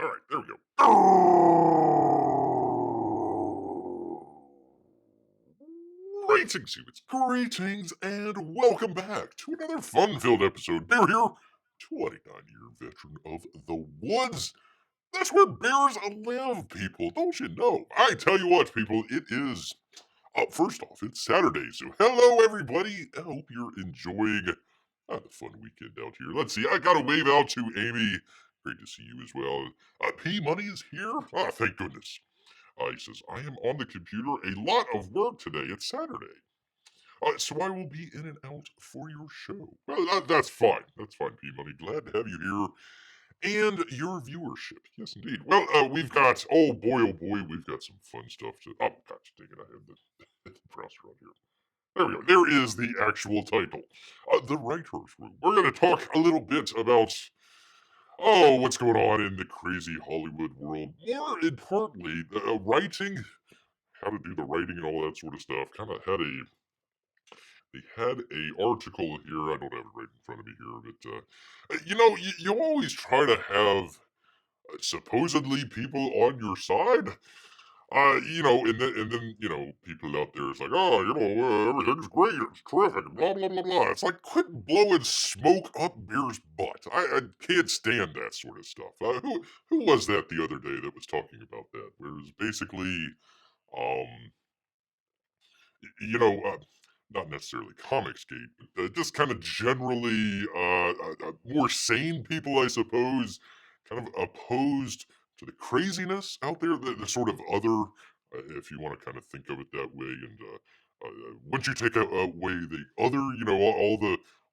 Alright, there we go. Greetings, humans. Greetings, and welcome back to another fun-filled episode. Bear here, 29-year veteran of the woods. That's where bears live, people. Don't you know? I tell you what, people, it is... first off, it's Saturday, so hello, everybody. I hope you're enjoying the fun weekend out here. Let's see, I gotta wave out to Amy. Great to see you as well. P Money is here. Thank goodness. He says, I am on the computer. A lot of work today. It's Saturday. So I will be in and out for your show. Well, that's fine. That's fine, P Money. Glad to have you here. And your viewership. Yes, indeed. Well, we've got, oh boy, we've got some fun stuff to, oh, gosh, dang it, I have the browser on here. There we go. There is the actual title. The Writer's Room. We're going to talk a little bit about, what's going on in the crazy Hollywood world. More importantly, writing, how to do the writing and all that sort of stuff. They had a article here. I don't have it right in front of me here, but, you always try to have supposedly people on your side. And then, people out there is like, everything's great, it's terrific, blah, blah, blah, blah. It's like, quit blowing smoke up beer's butt. I can't stand that sort of stuff. Who was that the other day that was talking about that? Where it was basically, um, not necessarily Comicsgate, but just kind of generally more sane people, I suppose, kind of opposed to the craziness out there, the sort of other, if you want to kind of think of it that way. And once you take away the other,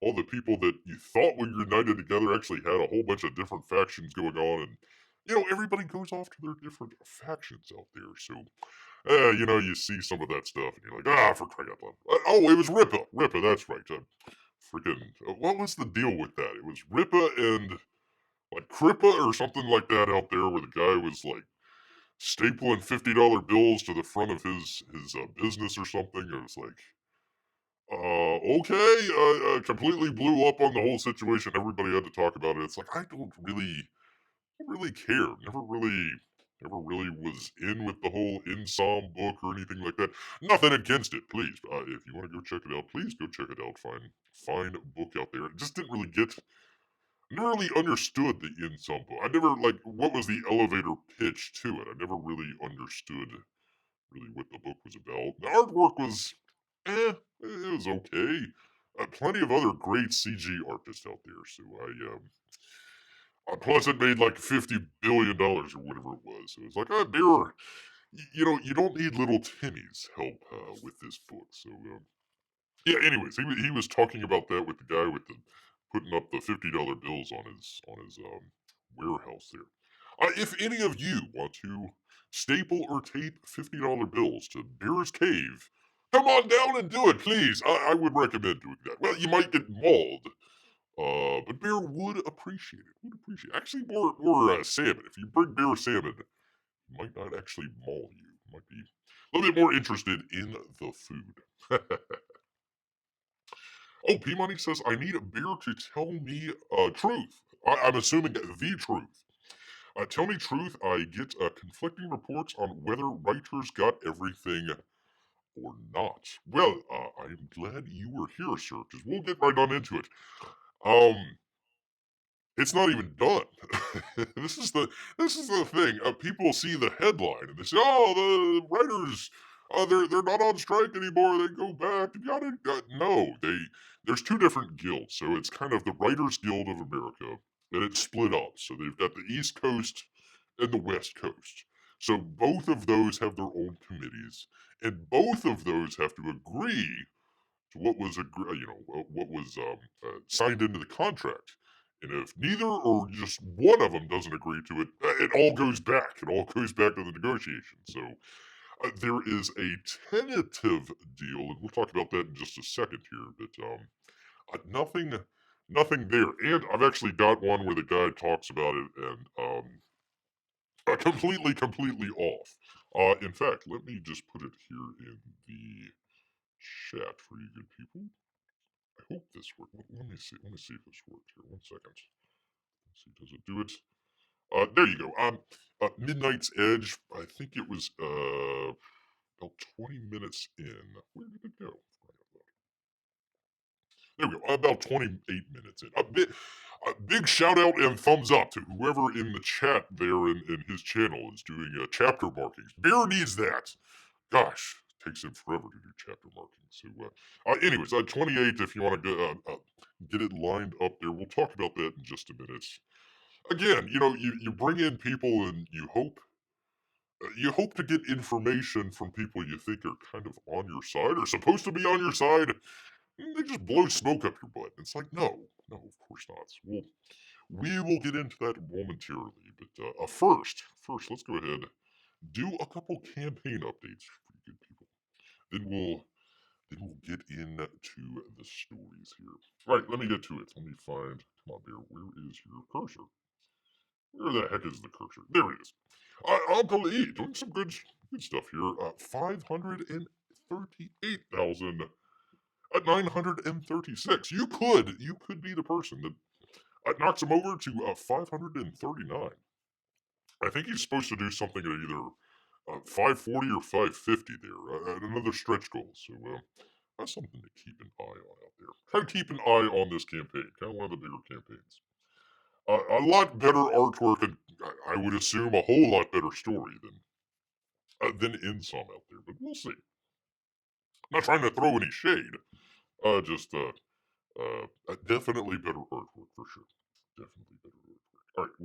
all the people that you thought were united together actually had a whole bunch of different factions going on, and everybody goes off to their different factions out there. So you see some of that stuff, and you're like, for crying out loud. Oh, it was Rippa. Rippa, that's right. What was the deal with that? It was Rippa and, like, Crippa or something like that out there, where the guy was, like, stapling $50 bills to the front of his business or something. It was like, okay, completely blew up on the whole situation. Everybody had to talk about it. It's like, I don't really care. Never really was in with the whole Insom book or anything like that. Nothing against it, please. If you want to go check it out, please go check it out. Fine book out there. It just never really understood the Insom book. I never, like, what was the elevator pitch to it? I never really understood really what the book was about. The artwork was, it was okay. Plenty of other great CG artists out there, so plus it made like $50 billion or whatever it was. So it's like, you don't need little Timmy's help with this book. So, yeah, anyways, he was talking about that with the guy with the putting up the $50 bills on his warehouse there. If any of you want to staple or tape $50 bills to Bear's Cave, come on down and do it, please. I would recommend doing that. Well, you might get mauled, but Bear would appreciate it. Actually, more salmon. If you bring Bear salmon, he might not actually maul you. Might be a little bit more interested in the food. Oh, P Money says, I need a Bear to tell me truth. I'm assuming the truth. Tell me truth. I get conflicting reports on whether writers got everything or not. Well, I'm glad you were here, sir, because we'll get right on into it. It's not even done. this is the thing. People see the headline and they say, "Oh, the writers, they're not on strike anymore. They go back." No, there's two different guilds. So it's kind of the Writers Guild of America, and it's split up. So they've got the East Coast and the West Coast. So both of those have their own committees, and both of those have to agree to what was signed into the contract. And if neither or just one of them doesn't agree to it, it all goes back. It all goes back to the negotiation. So there is a tentative deal, and we'll talk about that in just a second here. But nothing there. And I've actually got one where the guy talks about it, and completely off. In fact, let me just put it here in the chat for you good people. I hope this works. Let me see if this works here. 1 second. Let's see, does it do it? There you go. Midnight's Edge. I think it was about 20 minutes in. Where did it go? There we go. About 28 minutes in. A big shout out and thumbs up to whoever in the chat there in his channel is doing chapter markings. Bear needs that. Gosh, it takes him forever to do chapter markings. So, anyways, 28. If you want to get it lined up there, we'll talk about that in just a minute. Again, you bring in people and you hope to get information from people you think are kind of on your side or supposed to be on your side. And they just blow smoke up your butt. It's like, no, of course not. We will get into that momentarily. But first, let's go ahead do a couple campaign updates for you good people. Then we'll get into the stories here. Right, let me get to it. Let me find. Come on, Bear. Where is your cursor? Where the heck is the cursor? There it is. Uncle E doing some good stuff here. 538,936. You could be the person that knocks him over to 539. I think he's supposed to do something at either 540 or 550 there. Another stretch goal. So that's something to keep an eye on out there. Try to keep an eye on this campaign. Kind of one of the bigger campaigns. A lot better artwork and I would assume a whole lot better story than in some out there, but we'll see. I'm not trying to throw any shade. Just definitely better artwork for sure. Definitely better artwork. All right,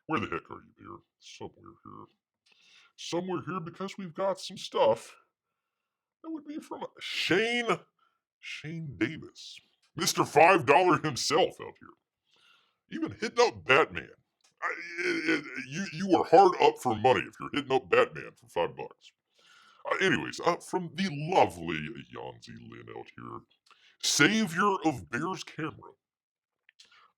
where the heck are you, dear? Somewhere here. Somewhere here because we've got some stuff. That would be from Shane Davis, Mr. $5 himself out here. Even hitting up Batman. You are hard up for money if you're hitting up Batman for $5. Anyways, from the lovely Yanzi Lynn out here, savior of Bear's camera,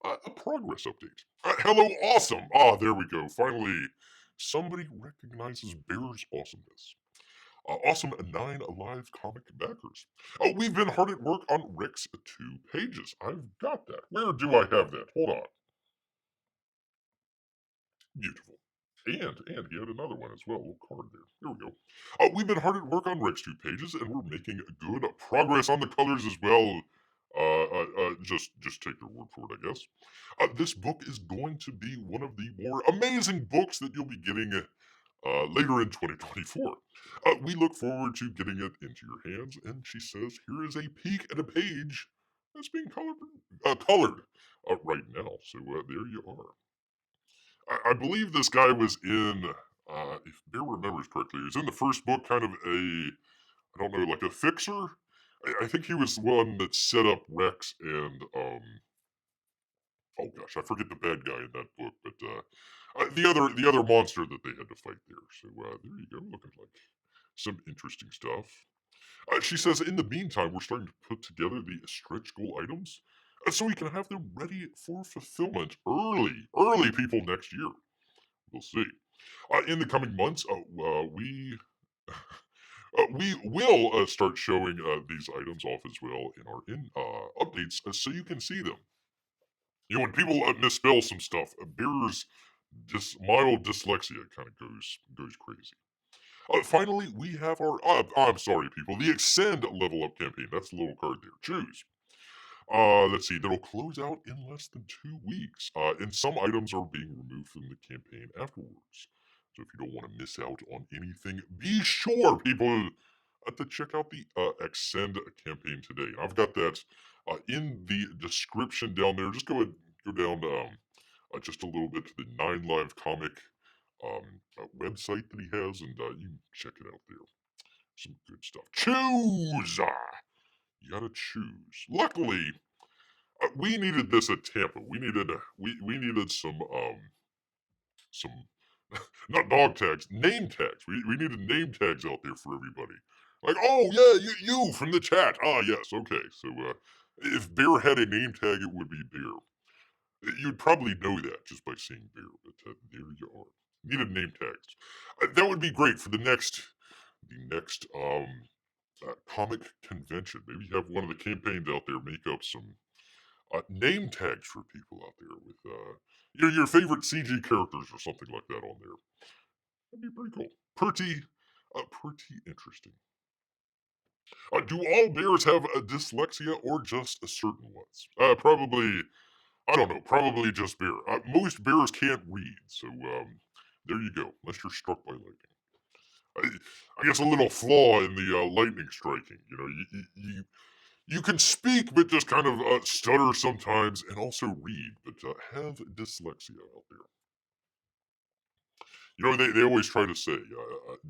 a progress update. Hello, awesome. There we go. Finally, somebody recognizes Bear's awesomeness. Awesome 9 live comic backers. We've been hard at work on Rick's 2 pages. I've got that. Where do I have that? Hold on. Beautiful. And he had another one as well, a little card there. Here we go. We've been hard at work on Rick's 2 pages, and we're making good progress on the colors as well. Just take your word for it, I guess. This book is going to be one of the more amazing books that you'll be getting later in 2024. We look forward to getting it into your hands, and she says, here is a peek at a page that's being colored right now. So there you are. I believe this guy was in, if Bear remembers correctly, he was in the first book, kind of I don't know, like a fixer. I think he was the one that set up Rex and, oh gosh, I forget the bad guy in that book, but the other monster that they had to fight there. So there you go, looking like some interesting stuff. She says, in the meantime, we're starting to put together the stretch goal items so we can have them ready for fulfillment early people next year. We'll see. In the coming months, we will start showing these items off as well in our updates, so you can see them. When people misspell some stuff, Bear's mild dyslexia kind of goes crazy. Finally, we have our I'm sorry, people. The Extend level up campaign. That's the little card there. Choose. Let's see. That'll close out in less than 2 weeks. And some items are being removed from the campaign afterwards. So if you don't want to miss out on anything, be sure, people, to check out the Extend campaign today. I've got that in the description down there. Just go down just a little bit to the 9 Live Comic website that he has, and you can check it out there. Some good stuff. Choose! You gotta choose. Luckily, we needed this at Tampa. We needed some not dog tags, name tags. We needed name tags out there for everybody. Like, oh yeah, you from the chat. Yes, okay. So if Bear had a name tag, it would be Bear. You'd probably know that just by seeing Bear, but there you are. Needed name tags. That would be great for the next comic convention. Maybe have one of the campaigns out there make up some name tags for people out there with your favorite CG characters or something like that on there. That'd be pretty cool. Pretty interesting. Do all bears have a dyslexia or just a certain ones? Probably, I don't know, probably just bear. Most bears can't read, so there you go, unless you're struck by lightning. I guess a little flaw in the lightning striking. You know, you can speak, but just kind of stutter sometimes, and also read, but have dyslexia out there. You know, they always try to say,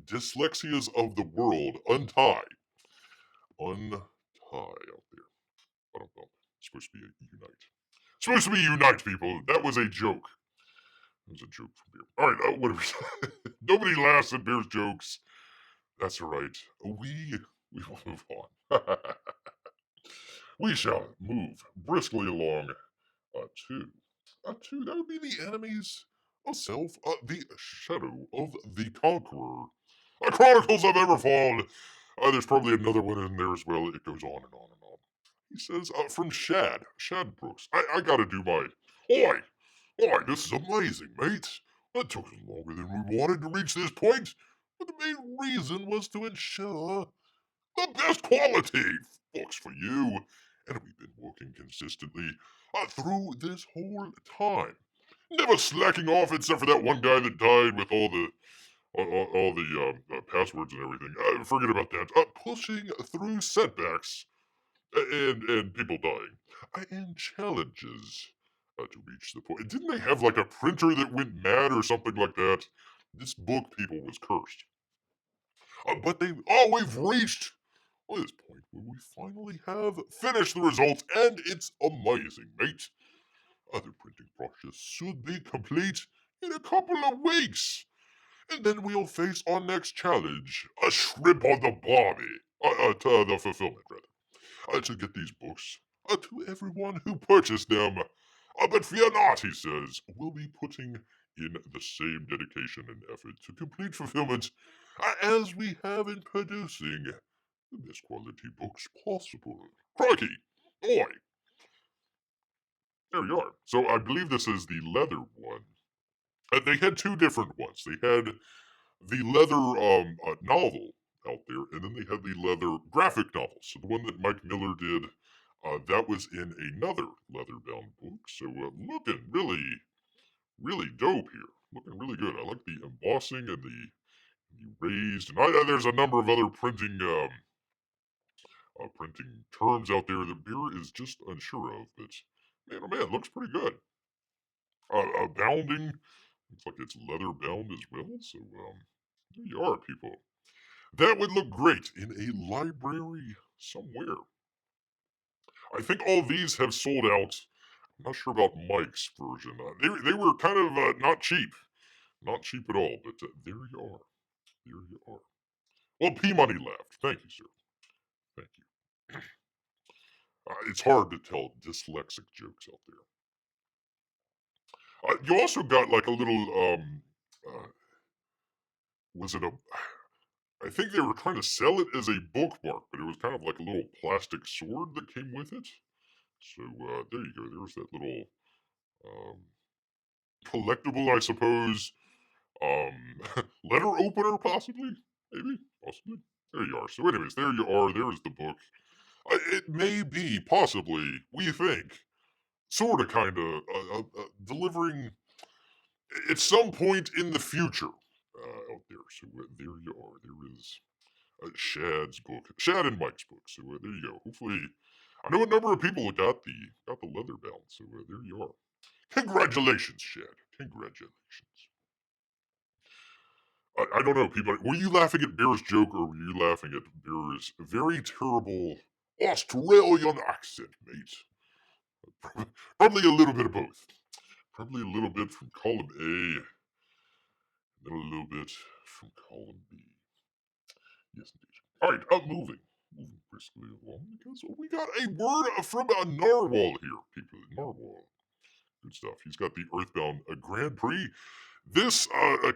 dyslexias of the world, untie. Untie out there. I don't know. It's supposed to be a unite. It's supposed to be unite, people. That was a joke. It was a joke from Beer. All right, what are we? Nobody laughs at Beer's jokes. That's all right. We will move on. We shall move briskly along to that would be the enemies of self, the shadow of the Conqueror. Chronicles of Everfall. There's probably another one in there as well. It goes on and on and on. He says, from Shad Brooks. I gotta do my. Oi! Oi, this is amazing, mate. That took us longer than we wanted to reach this point, but the main reason was to ensure the best quality books for you. And we've been working consistently through this whole time. Never slacking off except for that one guy that died with all the passwords and everything. Forget about that. Pushing through setbacks and people dying and challenges to reach the point. Didn't they have like a printer that went mad or something like that? This book, people, was cursed. But we've reached this point where we finally have finished the results, and it's amazing, mate. Other printing process should be complete in a couple of weeks. And then we'll face our next challenge, a shrimp on the barbie, to the fulfillment, rather, to get these books to everyone who purchased them. But fear not, he says, we'll be putting in the same dedication and effort to complete fulfillment as we have in producing the best quality books possible. Crikey! Oi! There you are. So I believe this is the leather one. They had two different ones. They had the leather novel out there, and then they had the leather graphic novel. So the one that Mike Miller did, that was in another leather-bound book. So looking really dope here. Looking really good. I like the embossing and the raised, and there's a number of other printing terms out there that Beer is just unsure of. But man, oh man, looks pretty good. Bounding, looks like it's leather bound as well. So there you are, people. That would look great in a library somewhere. I think all these have sold out. I'm not sure about Mike's version. They were kind of not cheap at all. But there you are. There you are. Well, P Money laughed. Thank you, sir. Thank you. It's hard to tell dyslexic jokes out there. You also got like a little. Was it a? I think they were trying to sell it as a bookmark, but it was kind of like a little plastic sword that came with it. So there you go. There's that little um, collectible, I suppose. Letter opener, possibly, maybe, possibly. There you are. So, anyways, there you are. There's the book. It may be, possibly, we think, sort of, kind of, delivering at some point in the future out there. So, there you are. There is Shad's book, Shad and Mike's book. So, there you go. Hopefully, I know a number of people got the leather bound. So, there you are. Congratulations, Shad. Congratulations. I don't know, people. Were you laughing at Bear's joke, or were you laughing at Bear's very terrible Australian accent, mate? Probably a little bit of both. Probably a little bit from column A, and then a little bit from column B. Yes, indeed. All right, moving briskly along, because we got a word from a narwhal here, people. Narwhal. Good stuff. He's got the Earthbound Grand Prix. This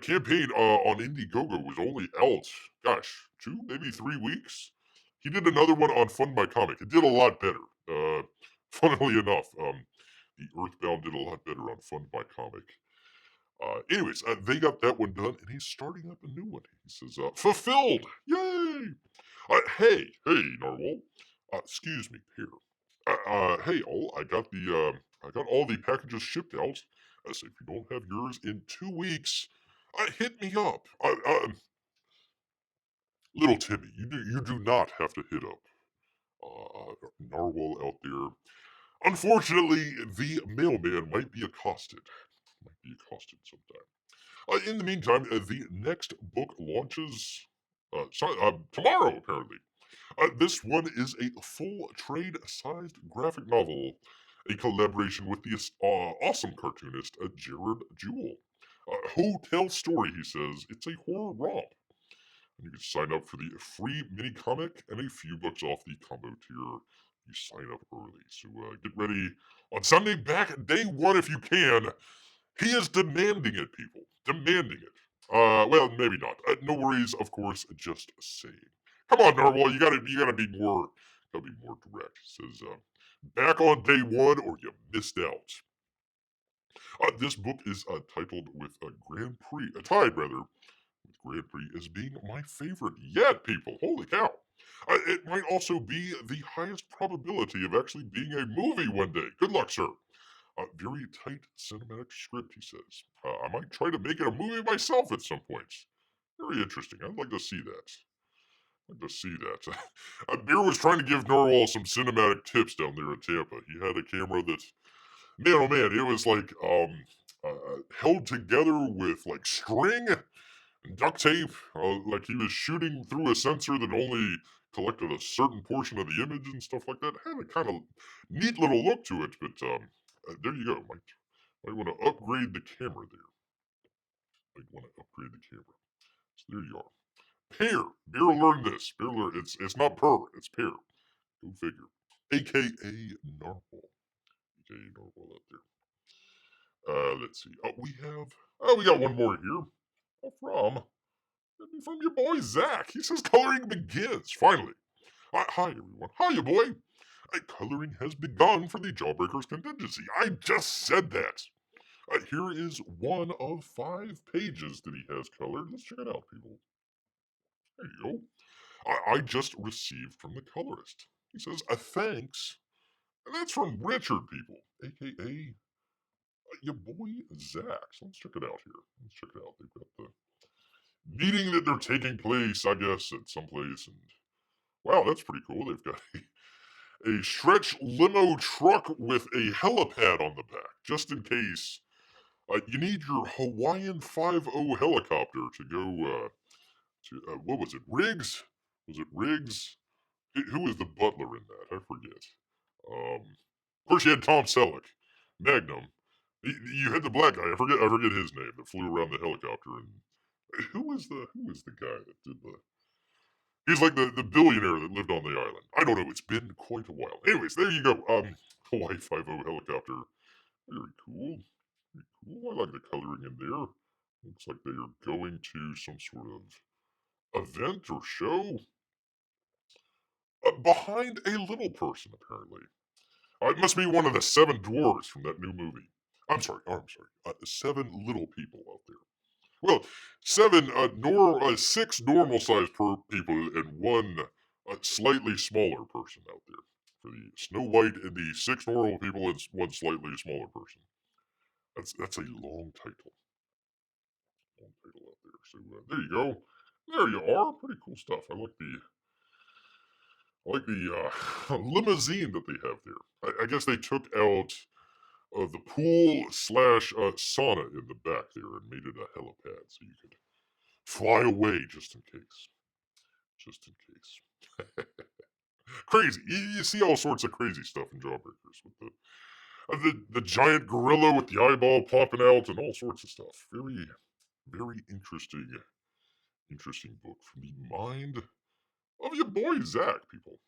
campaign on Indiegogo was only out, gosh, 2, maybe 3 weeks. He did another one on Fund My Comic. It did a lot better. Funnily enough, the Earthbound did a lot better on Fund My Comic. Anyways, they got that one done, and he's starting up a new one. He says, fulfilled! Yay! Hey, Narwhal. Excuse me, here. Hey, all, I got all the packages shipped out. So if you don't have yours in 2 weeks, hit me up. Little Timmy, you do not have to hit up Narwhal out there. Unfortunately, the mailman might be accosted. Sometime. In the meantime, the next book launches tomorrow, apparently. This one is a full trade-sized graphic novel, a collaboration with the awesome cartoonist Jared Jewell. Hotel Story, he says. It's a horror romp. And you can sign up for the free mini comic and a few bucks off the combo tier. You sign up early. So get ready on Sunday back day one if you can. He is demanding it, people. Demanding it. Well, maybe not. No worries, of course. Just saying. Come on, Narwhal. You gotta be more direct. He says, back on day one, or you missed out. This book is titled with a Grand Prix, tied rather, with Grand Prix as being my favorite yet. People, holy cow! It might also be the highest probability of actually being a movie one day. Good luck, sir. Very tight cinematic script, he says. I might try to make it a movie myself at some point. Very interesting. I'd like to see that. Beer was trying to give Norwal some cinematic tips down there in Tampa. He had a camera that, man, oh man, it was like held together with like string and duct tape. Like he was shooting through a sensor that only collected a certain portion of the image and stuff like that. Had a kind of neat little look to it, but there you go. Might want to upgrade the camera there. So there you are. Pear. Beer learned this. Beer learned it's not per, it's pear. Go figure. AKA Narwhal. AKA Narwhal out there. Let's see. We got one more here. From your boy Zach. He says coloring begins. Finally. Hi everyone. Hiya boy. Coloring has begun for the Jawbreakers contingency. I just said that. Here is one of 5 pages that he has colored. Let's check it out, people. There you go. I just received from the colorist. He says, thanks. And that's from Richard, people, a.k.a. Your boy Zach. So let's check it out here. They've got the meeting that they're taking place, I guess, at some place. And wow, that's pretty cool. They've got a stretch limo truck with a helipad on the back, just in case you need your Hawaiian 5-0 helicopter to go what was it, Riggs? Was it Riggs? Who was the butler in that? I forget. Of course, you had Tom Selleck, Magnum. You had the black guy. I forget his name that flew around the helicopter. And who was the guy that did the? He's like the billionaire that lived on the island. I don't know. It's been quite a while. Anyways, there you go. Hawaii 5-0 helicopter. Very cool. Very cool. I like the coloring in there. Looks like they are going to some sort of event or show. Behind a little person, apparently. It must be one of the 7 dwarves from that new movie. I'm sorry. 7 little people out there. Well, 6 normal-sized people and 1 slightly smaller person out there. For the Snow White and the 6 normal people and 1 slightly smaller person. That's a long title. Out there. So there you go. There you are. Pretty cool stuff. I like the limousine that they have there. I guess they took out the pool slash sauna in the back there and made it a helipad so you could fly away just in case. Crazy. You see all sorts of crazy stuff in Jawbreakers with the giant gorilla with the eyeball popping out and all sorts of stuff. Very, very interesting book from the mind of your boy Zach, people.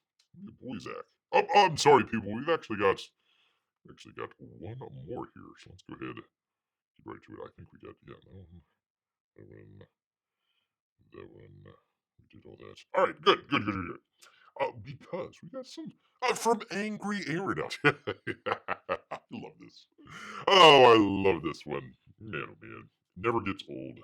Your boy Zach. Oh, I'm sorry, people. We've actually got one more here. So let's go ahead. Get right to it. I think we got that one. We did all that. All right, good. Because we got some from Angry Aaron out here. I love this. Oh, I love this one. Man, oh man. Never gets old.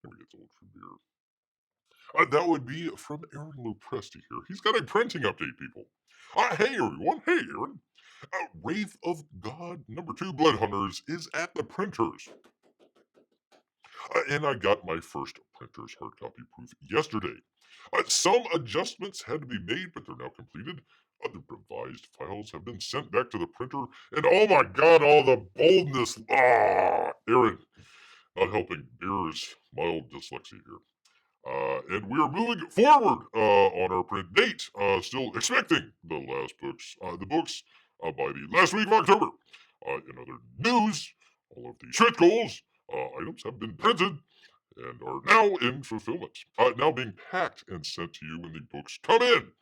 Never gets old for beer. That would be from Aaron Lopresti here. He's got a printing update, people. Hey, everyone. Hey, Aaron. Wraith of God #2 Blood Hunters is at the printers. And I got my first printer's hard copy proof yesterday. Some adjustments had to be made, but they're now completed. Other revised files have been sent back to the printer, and oh my god, all the boldness! Aaron, not helping Beer's mild dyslexia here. And we are moving forward on our print date. Still expecting the books by the last week of October. In other news, all of the stretch goals items have been printed and are now in fulfillment. Now being packed and sent to you when the books come in.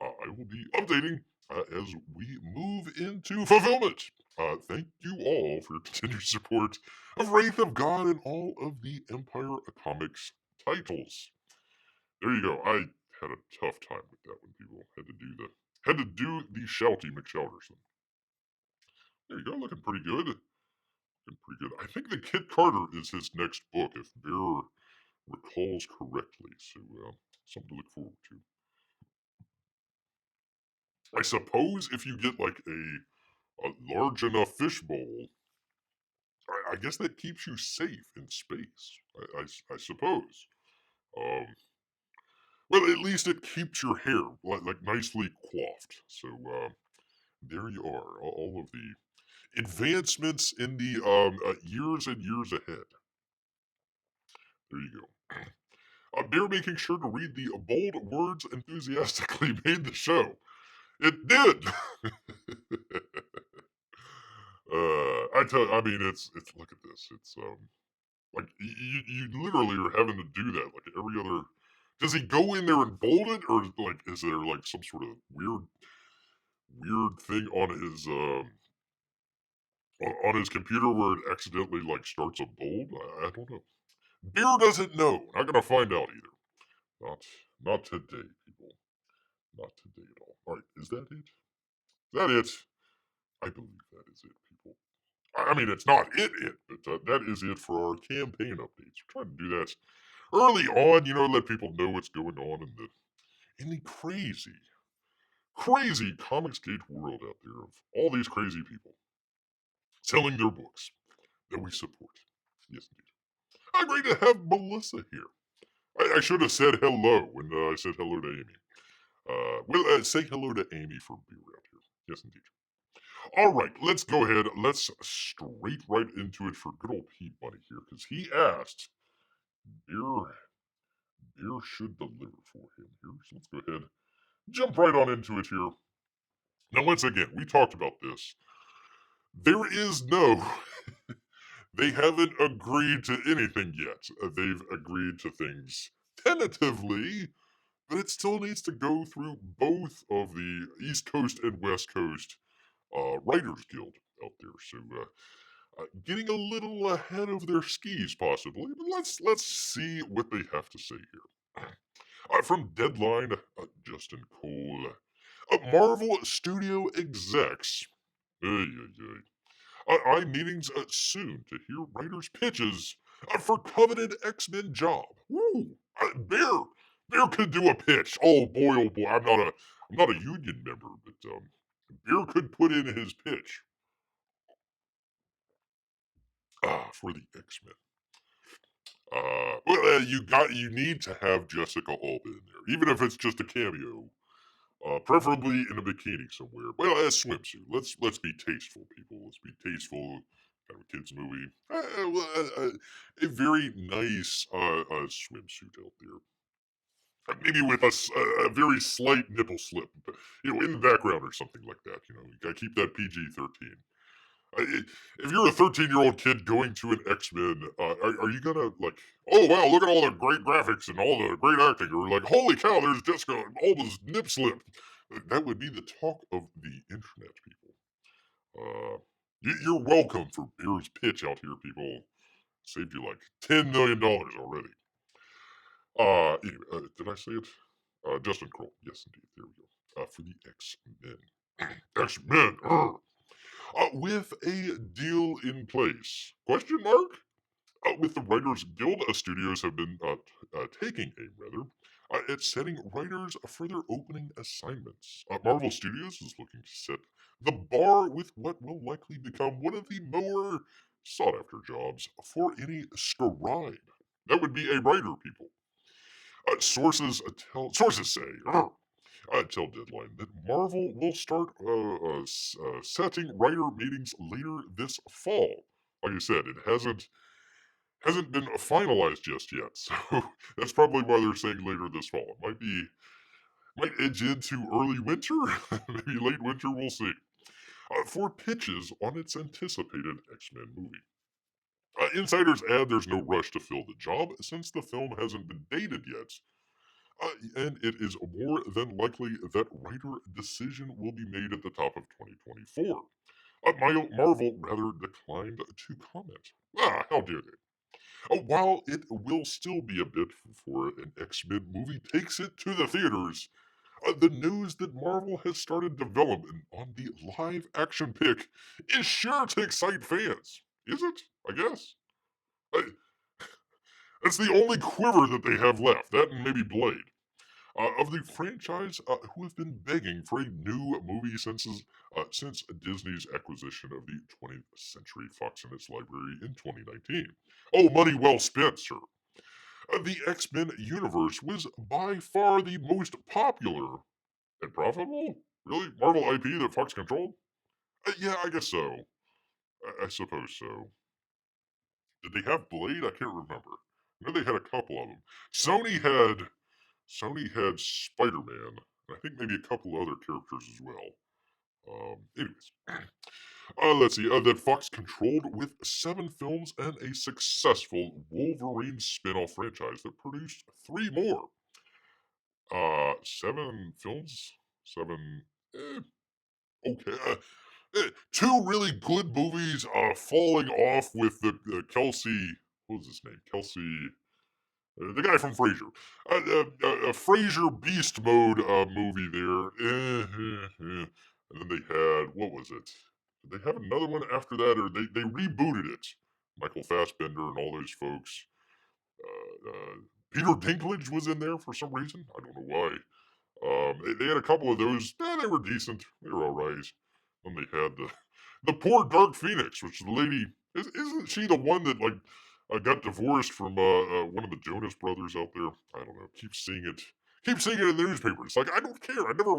I will be updating as we move into fulfillment. Thank you all for your continued support of Wraith of God and all of the Empire Comics titles. There you go. I had a tough time with that when people had to do the shouty McShouterson. There you go, looking pretty good. Looking pretty good. I think the Kit Carter is his next book, if Bear recalls correctly. So something to look forward to. I suppose if you get like a large enough fishbowl, I guess that keeps you safe in space. I suppose. Um, well, at least it keeps your hair like nicely coiffed. So there you are. All of the advancements in the years and years ahead. There you go. Bear making sure to read the bold words enthusiastically made the show. It did. I mean, it's look at this. It's like you literally are having to do that like every other. Does he go in there and bold it, or like is there like some sort of weird thing on his computer where it accidentally like starts a bold? I don't know. Beer doesn't know. Not gonna find out either. Not today, people. Not today at all. All right, is that it? Is that it? I believe that is it, people. I mean, it's not it, but that is it for our campaign updates. We're trying to do that early on, let people know what's going on in the crazy, crazy Comicsgate world out there of all these crazy people selling their books that we support. Yes, indeed. I'm great to have Melissa here. I should have said hello when I said hello to Amy. Say hello to Amy for beer out here. Yes, indeed. All right, let's go ahead. Let's straight right into it for good old Pete Bunny here, because he asked beer. Beer should deliver for him here. So let's go ahead, jump right on into it here. Now, once again, we talked about this. There is no. They haven't agreed to anything yet. They've agreed to things tentatively, but it still needs to go through both of the East Coast and West Coast Writers Guild out there. So getting a little ahead of their skis, possibly. But let's see what they have to say here. From Deadline, Justin Cole. Marvel Studio execs. I meetings soon to hear writers' pitches for coveted X-Men job. Woo! Bear could do a pitch. Oh boy! I'm not a union member, but Bear could put in his pitch. For the X-Men. You need to have Jessica Alba in there, even if it's just a cameo. Preferably in a bikini somewhere. Well, a swimsuit. Let's be tasteful, people. Let's be tasteful. Kind of a kids movie. A very nice swimsuit out there. Maybe with a very slight nipple slip, in the background or something like that. You gotta keep that PG-13. If you're a 13-year-old kid going to an X-Men, are you gonna like, oh wow, look at all the great graphics and all the great acting, or like, holy cow, there's Jessica Alba's nip slip? That would be the talk of the internet, people. You're welcome for Beer's pitch out here, people. Saved you like $10 million already. Anyway, did I say it? Justin Kroll. Yes, indeed. There we go. For the X-Men. X-Men. With a deal in place. Question mark? With the Writers Guild, studios have been taking aim, rather, at setting writers for their opening assignments. Marvel Studios is looking to set the bar with what will likely become one of the more sought-after jobs for any scribe. That would be a writer, people. Sources say, tell Deadline that Marvel will start setting writer meetings later this fall. Like I said, it hasn't been finalized just yet, so that's probably why they're saying later this fall. It might edge into early winter, maybe late winter. We'll see. For pitches on its anticipated X-Men movie. Insiders add there's no rush to fill the job since the film hasn't been dated yet, and it is more than likely that writer decision will be made at the top of 2024. Marvel rather declined to comment. How dare they? While it will still be a bit before an X-Men movie takes it to the theaters, the news that Marvel has started development on the live-action pick is sure to excite fans. Is it? I guess. Uh, It's the only quiver that they have left. That and maybe Blade. Of the franchise, who have been begging for a new movie since Disney's acquisition of the 20th Century Fox and its library in 2019. Oh, money well spent, sir. The X-Men universe was by far the most popular and profitable. Really, Marvel IP that Fox controlled? Yeah, I guess so. I suppose so. Did they have Blade? I can't remember. I know they had a couple of them. Sony had Spider-Man, and I think maybe a couple other characters as well. Anyways, let's see. That Fox controlled with 7 films and a successful Wolverine spin-off franchise that produced 3 more. 7 films, 7. Okay. 2 really good movies. Falling off with the Kelsey. What was his name? Kelsey. The guy from Frasier. A Frasier Beast Mode movie there. And then they had, what was it? Did they have another one after that, or they rebooted it? Michael Fassbender and all those folks. Peter Dinklage was in there for some reason. I don't know why. They had a couple of those. They were decent. They were all right. Then they had the poor Dark Phoenix, which the lady isn't she the one that got divorced from one of the Jonas Brothers out there? I don't know. Keep seeing it in the newspaper. It's like I don't care. I never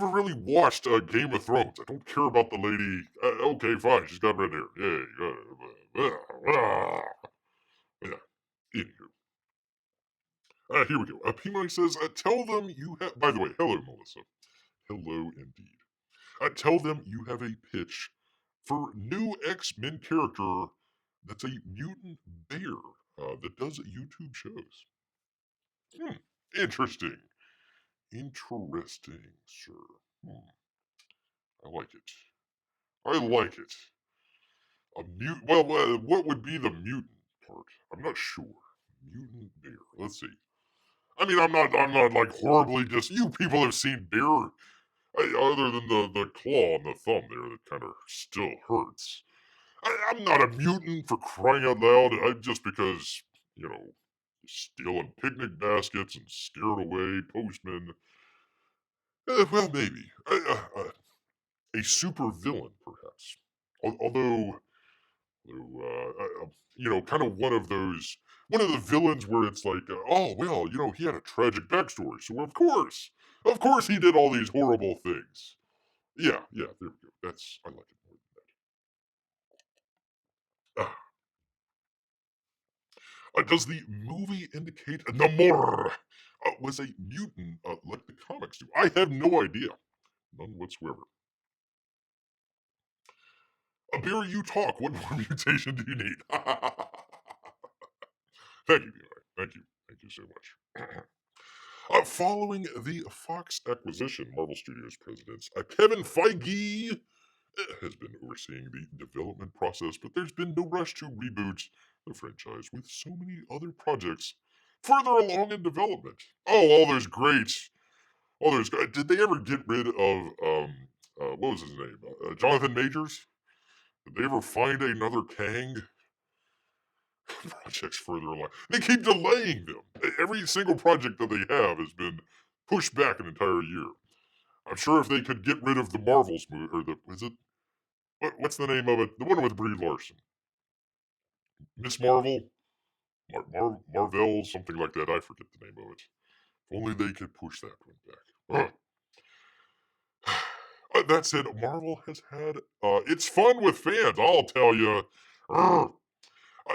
really watched Game of Thrones. I don't care about the lady. Okay, fine. She's got red hair. Yeah. Yeah. Anywho. Here we go. Pimai says, tell them you have. By the way, hello, Melissa. Hello, indeed. Tell them you have a pitch for new X-Men character that's a mutant bear that does YouTube shows. Interesting. Interesting, sir. I like it. I like it. Well, what would be the mutant part? I'm not sure. Mutant bear. Let's see. I mean, I'm not like horribly just. You people have seen bear, other than the claw on the thumb there that kind of still hurts. I'm not a mutant for crying out loud. Just because stealing picnic baskets and scared away postmen. Well, maybe a super villain, perhaps. Although kind of one of the villains where it's like, oh well, he had a tragic backstory, so of course, he did all these horrible things. Yeah, there we go. I like it more than that. Does the movie indicate Namor was a mutant like the comics do? I have no idea, none whatsoever. Barry, you talk. What more mutation do you need? Thank you, thank you so much. Following the Fox acquisition, Marvel Studios president Kevin Feige has been overseeing the development process, but there's been no rush to reboot the franchise with so many other projects further along in development. Oh, all those great. Did they ever get rid of what was his name? Jonathan Majors? Did they ever find another Kang? Projects further along. They keep delaying them. Every single project that they have has been pushed back an entire year. I'm sure if they could get rid of the Marvels movie, or what's the name of it? The one with Brie Larson, Miss Marvel, Marvel, something like that. I forget the name of it. If only they could push that one back. That said, Marvel has had it's fun with fans. I'll tell you.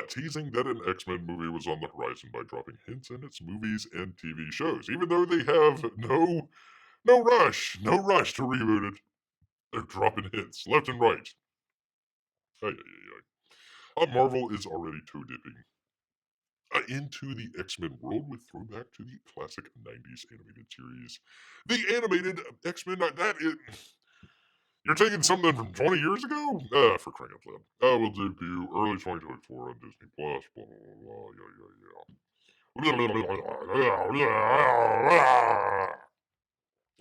Teasing that an X-Men movie was on the horizon by dropping hints in its movies and TV shows, even though they have no rush to reboot it. They're dropping hints left and right. Ay, ay, ay, ay. Marvel is already toe dipping into the X-Men world with throwback to the classic 90s animated series. The animated X-Men, you're taking something from 20 years ago? For crying out loud. Will debut early 2024 on Disney Plus. Blah, blah,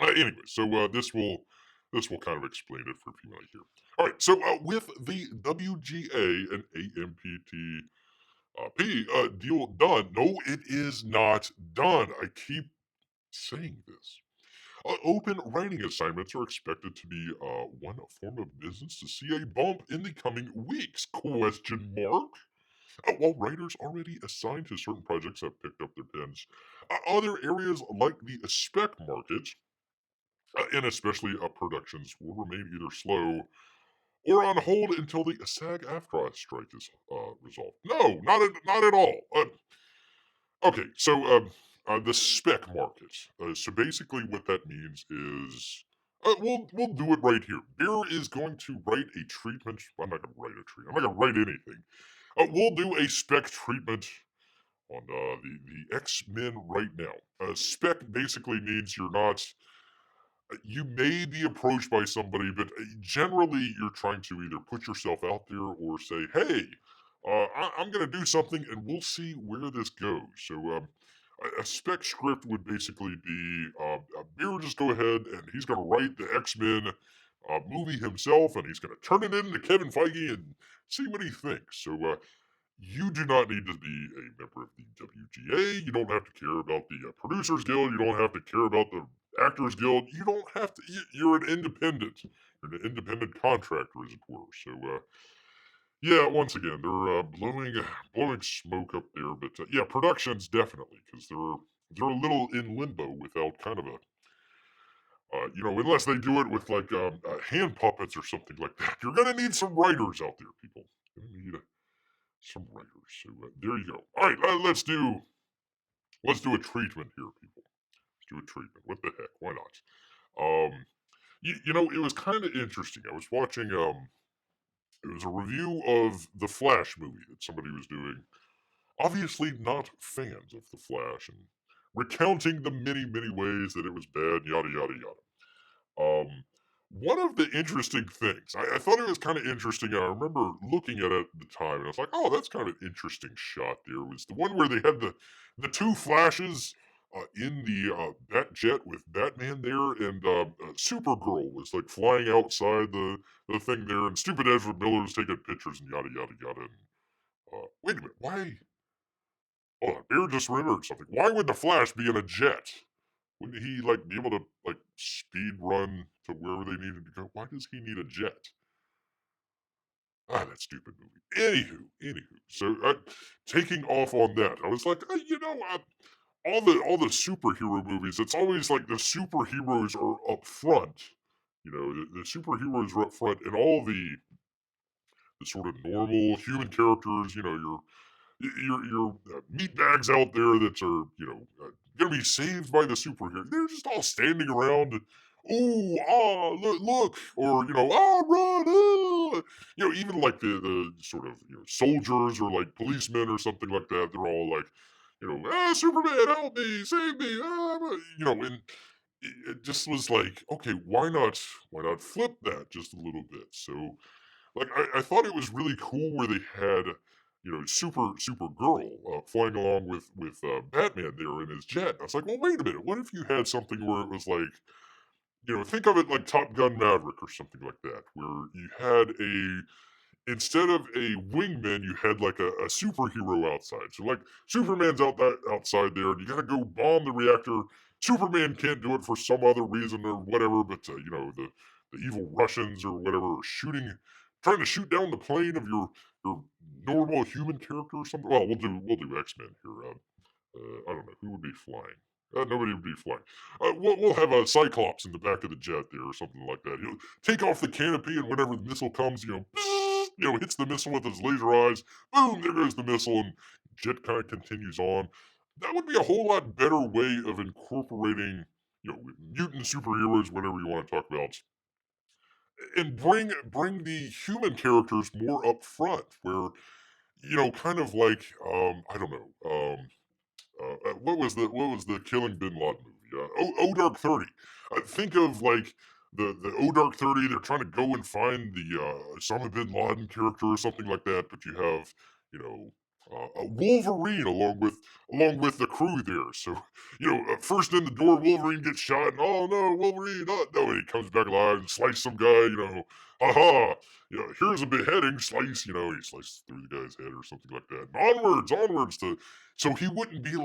blah, anyway, so this will kind of explain it for people here. All right, so with the WGA and AMPT deal done. No, it is not done. I keep saying this. Open writing assignments are expected to be one form of business to see a bump in the coming weeks? Question mark. While writers already assigned to certain projects have picked up their pens, other areas like the spec market and especially productions will remain either slow or on hold until the SAG-AFTRA strike is resolved. No, not at all. Okay, so the spec market. So basically, what that means is we'll do it right here. Bear is going to write a treatment. I'm not going to write a treatment. I'm not going to write anything. We'll do a spec treatment on the X Men right now. Spec basically means you're not. You may be approached by somebody, but generally you're trying to either put yourself out there or say, "Hey, I'm going to do something, and we'll see where this goes." So, a spec script would basically be Beer just go ahead and he's going to write the X Men movie himself, and he's going to turn it into Kevin Feige and see what he thinks. So, you do not need to be a member of the WGA. You don't have to care about the Producers Guild. You don't have to care about the Actors Guild. You don't have to. You're an independent. You're an independent contractor, as it were. So, yeah, once again, they're blowing smoke up there. But yeah, productions definitely, because they're a little in limbo without kind of a unless they do it with like hand puppets or something like that. You're gonna need some writers out there, people. You're gonna need some writers. So there you go. All right, let's do a treatment here, people. Let's do a treatment. What the heck? Why not? It was kind of interesting. I was watching it was a review of the Flash movie that somebody was doing. Obviously, not fans of the Flash and recounting the many many ways that it was bad. Yada yada yada. One of the interesting things, I thought it was kind of interesting. I remember looking at it at the time, and I was like, "Oh, that's kind of an interesting shot." There was the one where they had the two flashes in the Bat jet with Batman there, and Supergirl was like flying outside the thing there, and stupid Ezra Miller was taking pictures and yada yada yada. And, wait a minute, why? Oh, Bear just remembered something. Why would the Flash be in a jet? Wouldn't he like be able to like speed run to wherever they needed to go? Why does he need a jet? That stupid movie. Anywho. So taking off on that, I was like, all the superhero movies. It's always like the superheroes are up front. The superheroes are up front, and all the sort of normal human characters. Your meat bags out there that are gonna be saved by the superhero. They're just all standing around. Ooh, look, or run, even like the sort of soldiers or like policemen or something like that. They're all like, Superman, help me, save me, and it just was like, okay, why not flip that just a little bit? So, like, I thought it was really cool where they had super girl flying along with Batman there in his jet. I was like, well, wait a minute. What if you had something where it was like, think of it like Top Gun Maverick or something like that, where you had a instead of a wingman, you had like a superhero outside. So like Superman's outside there, and you gotta go bomb the reactor. Superman can't do it for some other reason or whatever, but the evil Russians or whatever are trying to shoot down the plane of your normal human character or something. Well, we'll do X-Men here. I don't know who would be flying. Nobody would be flying. We'll have a Cyclops in the back of the jet there or something like that. He'll take off the canopy, and whenever the missile comes, hits the missile with his laser eyes. Boom! There goes the missile, and jet kind of continues on. That would be a whole lot better way of incorporating, mutant superheroes, whatever you want to talk about, and bring the human characters more up front, where kind of like I don't know. What was the Killing Bin Laden movie? O Dark 30. Think of like the O Dark 30. They're trying to go and find the Osama bin Laden character or something like that, but you have you know a Wolverine along with the crew there. So first in the door, Wolverine gets shot, and oh no, Wolverine! Oh no, and he comes back alive and slices some guy. Aha! Here's a beheading slice. He slices through the guy's head or something like that. And onwards to so he wouldn't be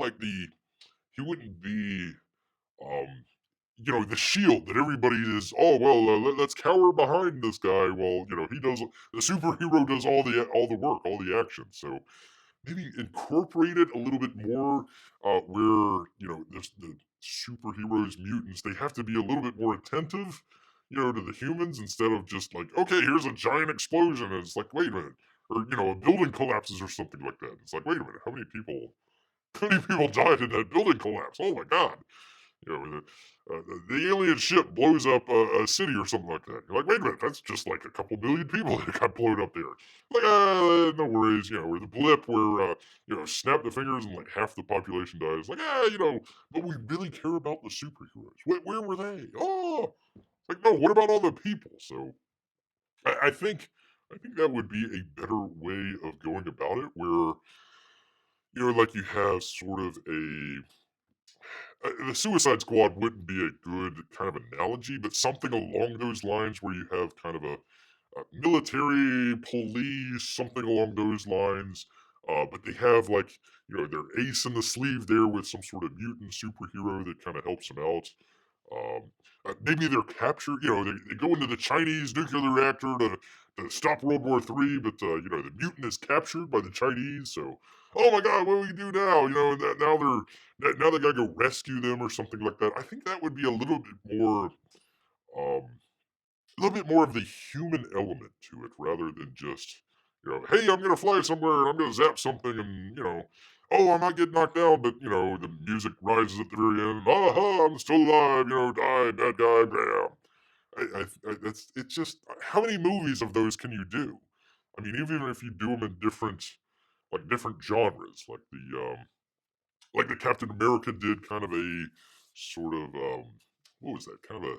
um the shield that everybody is. Oh well, let's cower behind this guy while he does the superhero does all the work, all the action. So maybe incorporate it a little bit more, where the superheroes mutants they have to be a little bit more attentive. To the humans instead of just like, okay, here's a giant explosion, and it's like, wait a minute, or a building collapses or something like that. It's like, wait a minute, how many people died in that building collapse? Oh my god! The alien ship blows up a city or something like that. You're like, wait a minute, that's just like a couple million people that got blown up there. Like, no worries, or the blip where, snap the fingers and like half the population dies. Like, but we really care about the superheroes. Where were they? Oh, like, no, what about all the people? So I think that would be a better way of going about it, where like you have sort of the Suicide Squad wouldn't be a good kind of analogy, but something along those lines where you have kind of a military police, something along those lines. But they have like their ace in the sleeve there with some sort of mutant superhero that kind of helps them out. Um, Maybe they're captured. They go into the Chinese nuclear reactor to stop World War III, but the mutant is captured by the Chinese. So, oh my God, what do we do now? Now they gotta go rescue them or something like that. I think that would be um, a little bit more of the human element to it rather than just hey, I'm gonna fly somewhere and I'm gonna zap something and oh, I might get knocked down, but the music rises at the very end. Aha, I'm still alive. Die, bad guy, bam. It's just how many movies of those can you do? I mean, even if you do them in different genres, like the Captain America did, kind of a sort of what was that? Kind of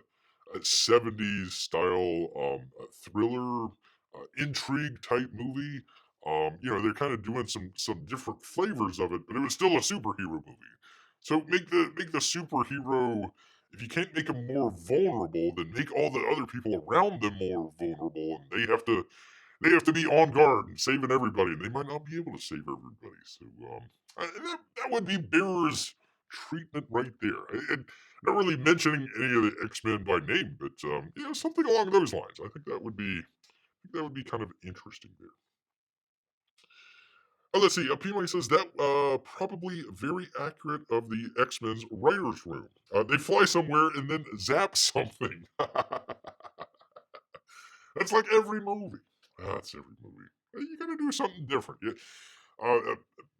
a 70s style thriller intrigue type movie. They're kind of doing some different flavors of it, but it was still a superhero movie. So make the superhero. If you can't make them more vulnerable, then make all the other people around them more vulnerable, and they have to be on guard and saving everybody. And they might not be able to save everybody. So that would be Bearer's treatment right there. Not really mentioning any of the X-Men by name, but something along those lines. I think that would be kind of interesting there. Let's see. Pima says that probably very accurate of the X-Men's writers' room. They fly somewhere and then zap something. That's like every movie. That's every movie. You got to do something different. Yeah.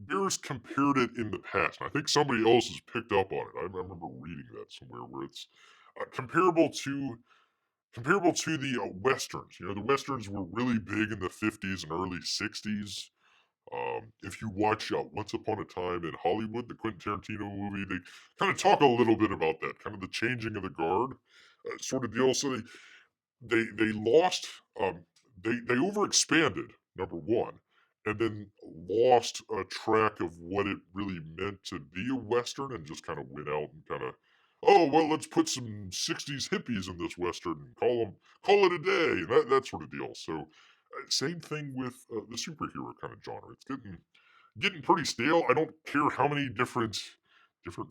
Beers compared it in the past. And I think somebody else has picked up on it. I remember reading that somewhere where it's comparable to the westerns. The westerns were really big in the 50s and early 60s. If you watch Once Upon a Time in Hollywood, the Quentin Tarantino movie, they kind of talk a little bit about that, kind of the changing of the guard sort of deal. So they lost, they overexpanded, number one, and then lost a track of what it really meant to be a Western and just kind of went out and kind of, oh, well, let's put some 60s hippies in this Western and call it a day, that sort of deal. So, same thing with the superhero kind of genre. It's getting pretty stale. I don't care how many different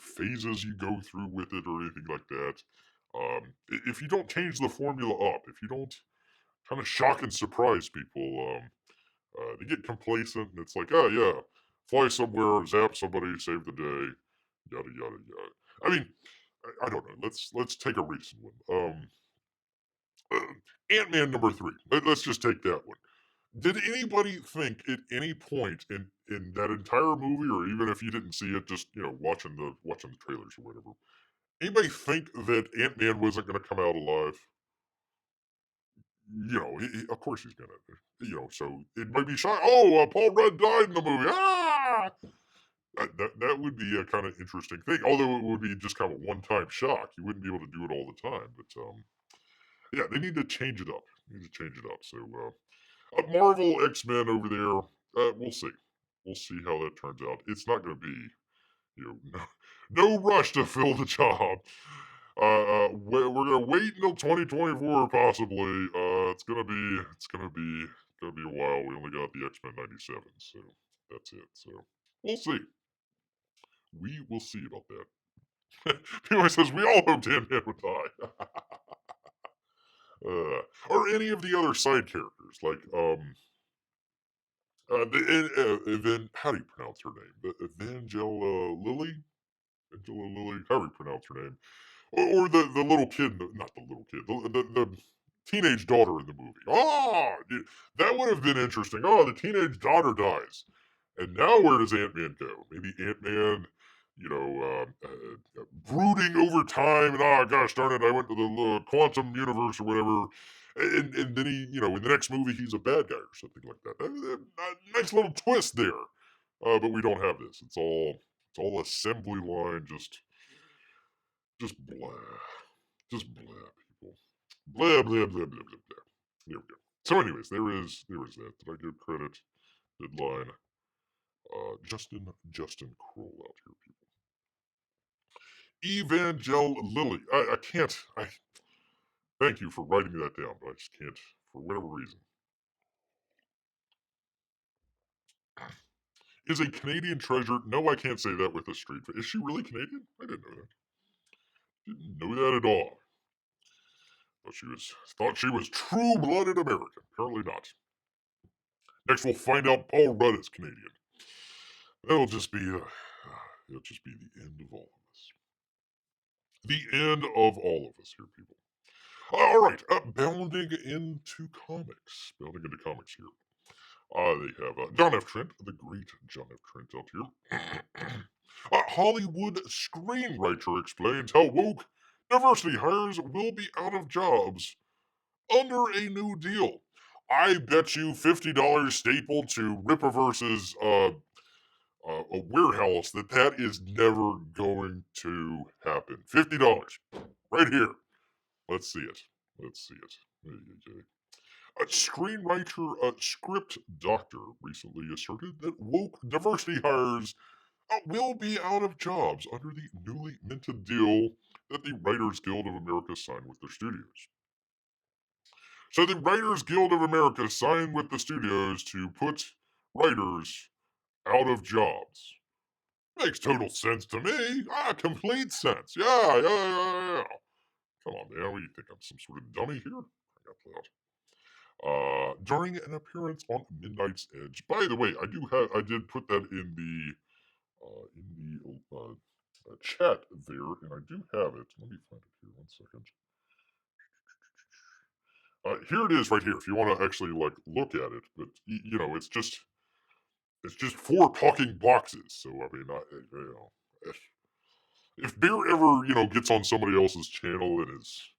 phases you go through with it or anything like that. If you don't change the formula up, if you don't kind of shock and surprise people, they get complacent and it's like, oh yeah, fly somewhere, zap somebody, save the day, yada yada yada. I mean, I don't know. Let's take a recent one. Ant-Man #3. Let's just take that one. Did anybody think at any point in that entire movie, or even if you didn't see it, just watching the trailers or whatever, anybody think that Ant-Man wasn't going to come out alive? Of course he's gonna. So it might be shot. Oh, Paul Rudd died in the movie. Ah, that would be a kind of interesting thing. Although it would be just kind of a one-time shock. You wouldn't be able to do it all the time. But yeah, they need to change it up. So Marvel X-Men over there. We'll see. We'll see how that turns out. It's not going to be no rush to fill the job. We're gonna wait until 2024 possibly. It's gonna be a while. We only got the X-Men '97, so that's it. So we'll see. We will see about that. Anyway, says we all hope Ant-Man would die, or any of the other side characters, like how do you pronounce her name? The Evangela Lily. Angela Lily. How do you pronounce her name? Or the little kid, not the little kid, the teenage daughter in the movie. That would have been interesting. Oh, the teenage daughter dies. And now where does Ant-Man go? Maybe Ant-Man, brooding over time, and gosh darn it, I went to the quantum universe or whatever. And then he, in the next movie, he's a bad guy or something like that. Nice little twist there. But we don't have this. It's all assembly line, just blah. Just blah, people. Blah, blah, blah, blah, blah, blah. There we go. So, anyways, there is that. Did I give credit? Deadline. Justin Kroll out here, people. Evangel Lily. I can't. Thank you for writing that down, but I just can't, for whatever reason. Is a Canadian treasure. No, I can't say that with a straight face. Is she really Canadian? I didn't know that. Didn't know that at all. Thought she was true-blooded American. Apparently not. Next, we'll find out Paul Rudd is Canadian. It'll just be the end of all of us. The end of all of us here, people. All right, bounding into comics. Here. They have John F. Trent, the great John F. Trent out here. Hollywood screenwriter explains how woke diversity hires will be out of jobs under a new deal. I bet you $50 stapled to Rippaverse's a warehouse that is never going to happen. $50 right here. Let's see it. A screenwriter, script doctor recently asserted that woke diversity hires will be out of jobs under the newly minted deal that the Writers Guild of America signed with their studios. So the Writers Guild of America signed with the studios to put writers out of jobs. Makes total sense to me. Complete sense. Yeah. Come on, man. What do you think? I'm some sort of dummy here? I got that. During an appearance on Midnight's Edge. By the way, I did put that in the chat there, and I do have it. Let me find it here. 1 second. Here it is, right here. If you want to actually look at it, but it's just 4 talking boxes. So I mean, if Bear ever gets on somebody else's channel and is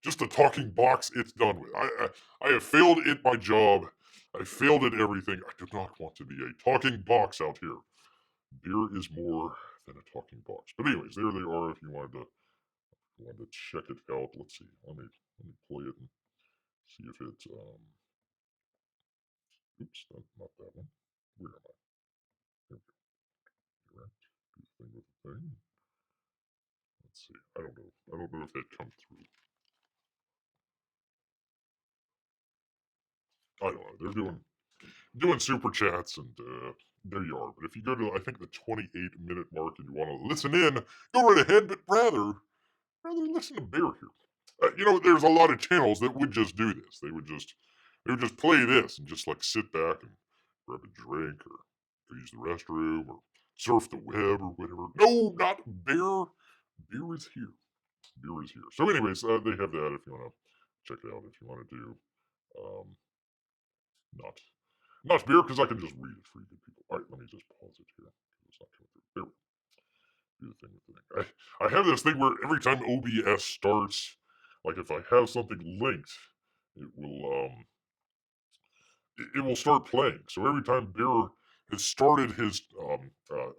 just a talking box, it's done with. I have failed at my job. I failed at everything. I do not want to be a talking box out here. Beer is more than a talking box. But anyways, there they are. If you wanted to check it out, let's see. Let me play it and see if it Oops, not that one. Where am I? There we go. Direct. Do the thing with the thing. Let's see. I don't know if that comes through. I don't know. They're doing super chats, and there you are. But if you go to, I think, the 28-minute mark and you want to listen in, go right ahead. But rather listen to Bear here. There's a lot of channels that would just do this. They would just play this and just like sit back and grab a drink or go use the restroom or surf the web or whatever. No, not Bear. Bear is here. Beer is here. So, anyways, they have that if you want to check it out. If you want to do, not beer because I can just read it for you good people. All right, let me just pause it here. It's not coming through. There we go. Do the thing with the thing. I have this thing where every time OBS starts, like if I have something linked, it will start playing. So every time Bear has started his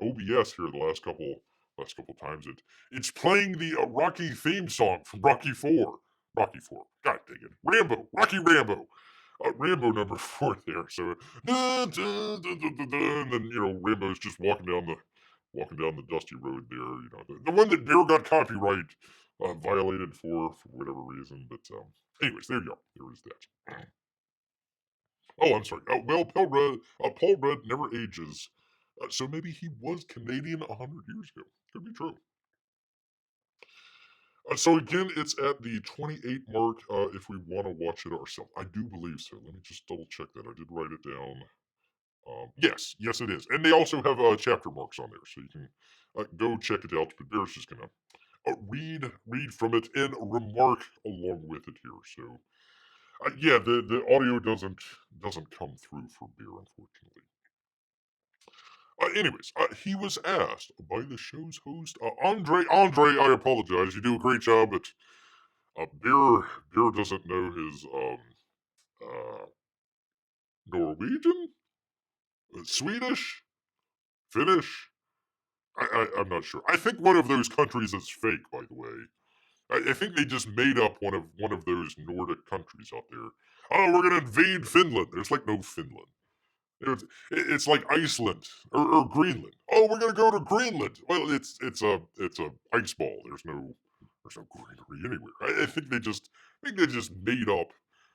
OBS here the last couple times, it's playing the Rocky theme song from Rocky 4. Rocky 4. God dang it. Rambo. Rocky Rambo. Rambo number 4 there. So and then Rambo's just walking down the dusty road there. The one that Bear got copyright violated for whatever reason. But anyways, there you go. There is that. Oh, I'm sorry. Well, Paul Rudd never ages, so maybe he was Canadian 100 years ago. Could be true. So again, it's at the 28 mark. If we want to watch it ourselves, I do believe so. Let me just double check that. I did write it down. Yes, it is, and they also have chapter marks on there, so you can go check it out. But Bear's just gonna read from it and remark along with it here. So. Yeah, the audio doesn't come through for Bear, unfortunately. Anyways, he was asked by the show's host, Andre. Andre, I apologize. You do a great job, but Bear doesn't know his Norwegian, Swedish, Finnish. I'm not sure. I think one of those countries is fake, by the way. I think they just made up one of those Nordic countries out there. Oh, we're gonna invade Finland. There's like no Finland. It's like Iceland or Greenland. Oh, we're gonna go to Greenland. Well, it's a ice ball. There's no greenery anywhere. I think they just made up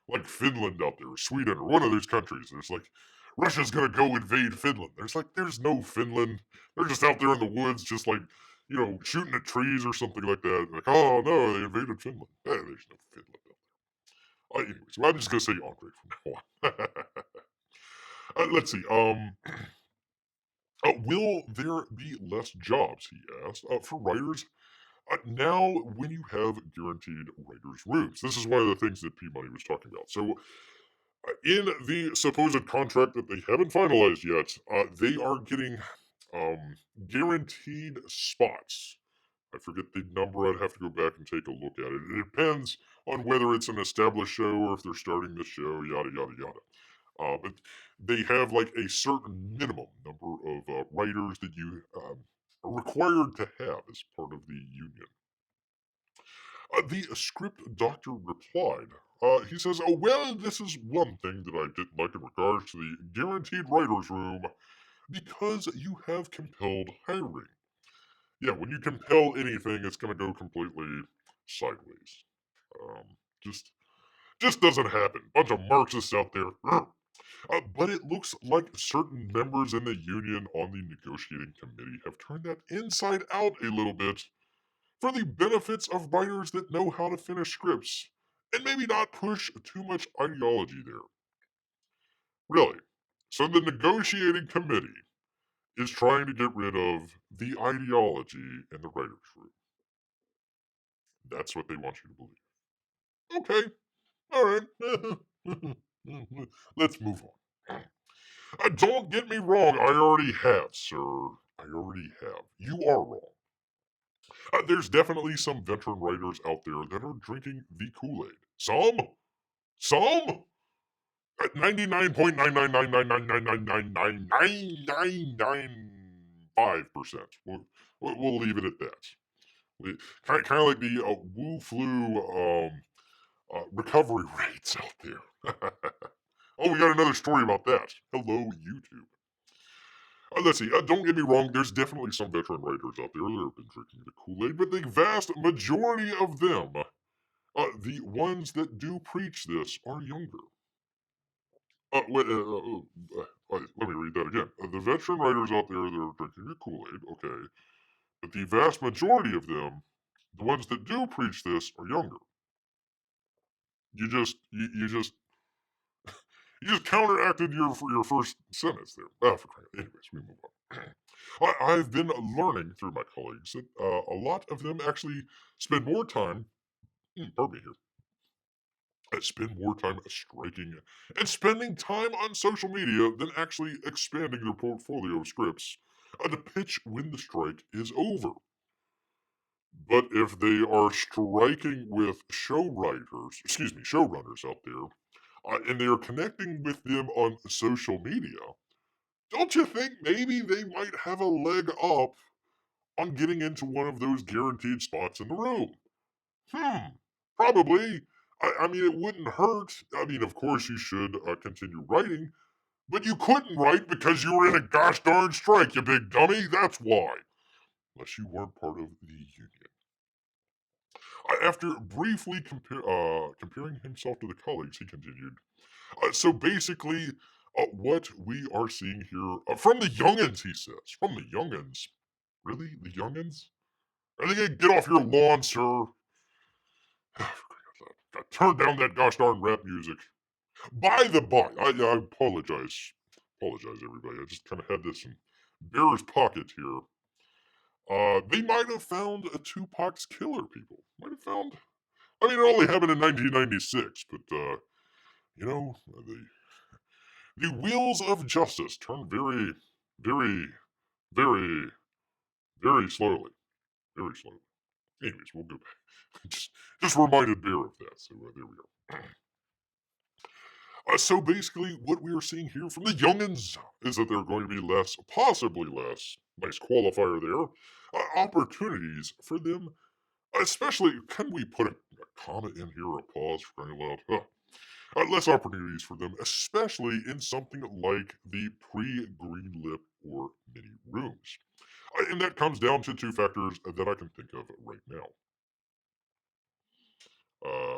like Finland out there, or Sweden, or one of those countries. There's like Russia's gonna go invade Finland. There's no Finland. They're just out there in the woods, just like shooting at trees or something like that. Like, oh no, they invaded Finland. There's no Finland out there. Anyways, well, I'm just gonna say Andre from now on. Let's see. Will there be less jobs? He asked for writers. Now, when you have guaranteed writers' rooms, this is one of the things that P Money was talking about. So, in the supposed contract that they haven't finalized yet, they are getting guaranteed spots. I forget the number. I'd have to go back and take a look at it. It depends on whether it's an established show or if they're starting the show, yada, yada, yada. But they have like a certain minimum number of writers that you are required to have as part of the union. The script doctor replied, he says, oh, well, this is one thing that I didn't like in regards to the guaranteed writer's room because you have compelled hiring. Yeah, when you compel anything, it's going to go completely sideways. Just doesn't happen. Bunch of Marxists out there. But it looks like certain members in the union on the negotiating committee have turned that inside out a little bit for the benefits of writers that know how to finish scripts and maybe not push too much ideology there. Really. So the negotiating committee is trying to get rid of the ideology in the writer's room. That's what they want you to believe. Okay. All right. Let's move on. Don't get me wrong, I already have, sir. I already have. You are wrong. There's definitely some veteran writers out there that are drinking the Kool-Aid. Some? 99.9999999999995%. We'll leave it at that. Kind of like the Wu flu recovery rates out there. Oh, we got another story about that. Hello, YouTube. Let's see. Don't get me wrong. There's definitely some veteran writers out there that have been drinking the Kool-Aid, but the vast majority of them, the ones that do preach this, are younger. Let me read that again. The veteran writers out there that are drinking the Kool-Aid, okay, but the vast majority of them, the ones that do preach this, are younger. You just counteracted your first sentence there. For crying. Anyways, we move on. I've been learning through my colleagues that a lot of them actually spend more time. Pardon me here. Spend more time striking and spending time on social media than actually expanding their portfolio of scripts to pitch when the strike is over. But if they are striking with showrunners out there, and they are connecting with them on social media, don't you think maybe they might have a leg up on getting into one of those guaranteed spots in the room? Probably. I mean, it wouldn't hurt. I mean, of course, you should continue writing, but you couldn't write because you were in a gosh darn strike, you big dummy. That's why. Unless you weren't part of the union. After briefly comparing himself to the colleagues, he continued. So basically, what we are seeing here from the youngins, he says, from the youngins. Really, the youngins? Are they gonna get off your lawn, sir? Turn down that gosh darn rap music. By the by, I apologize. Apologize, everybody. I just kind of had this in Bear's pocket here. They might have found a Tupac's killer, people. Might have found. I mean, it only happened in 1996, but, the wheels of justice turn very, very, very, very slowly. Very slowly. Anyways, we'll go back. just reminded Bear of that, so there we go. So basically, what we are seeing here from the youngins is that there are going to be possibly less, nice qualifier there, opportunities for them. Especially, can we put a comma in here, a pause for crying out loud? Less opportunities for them, especially in something like the pre-greenlit or mini rooms. And that comes down to two factors that I can think of right now.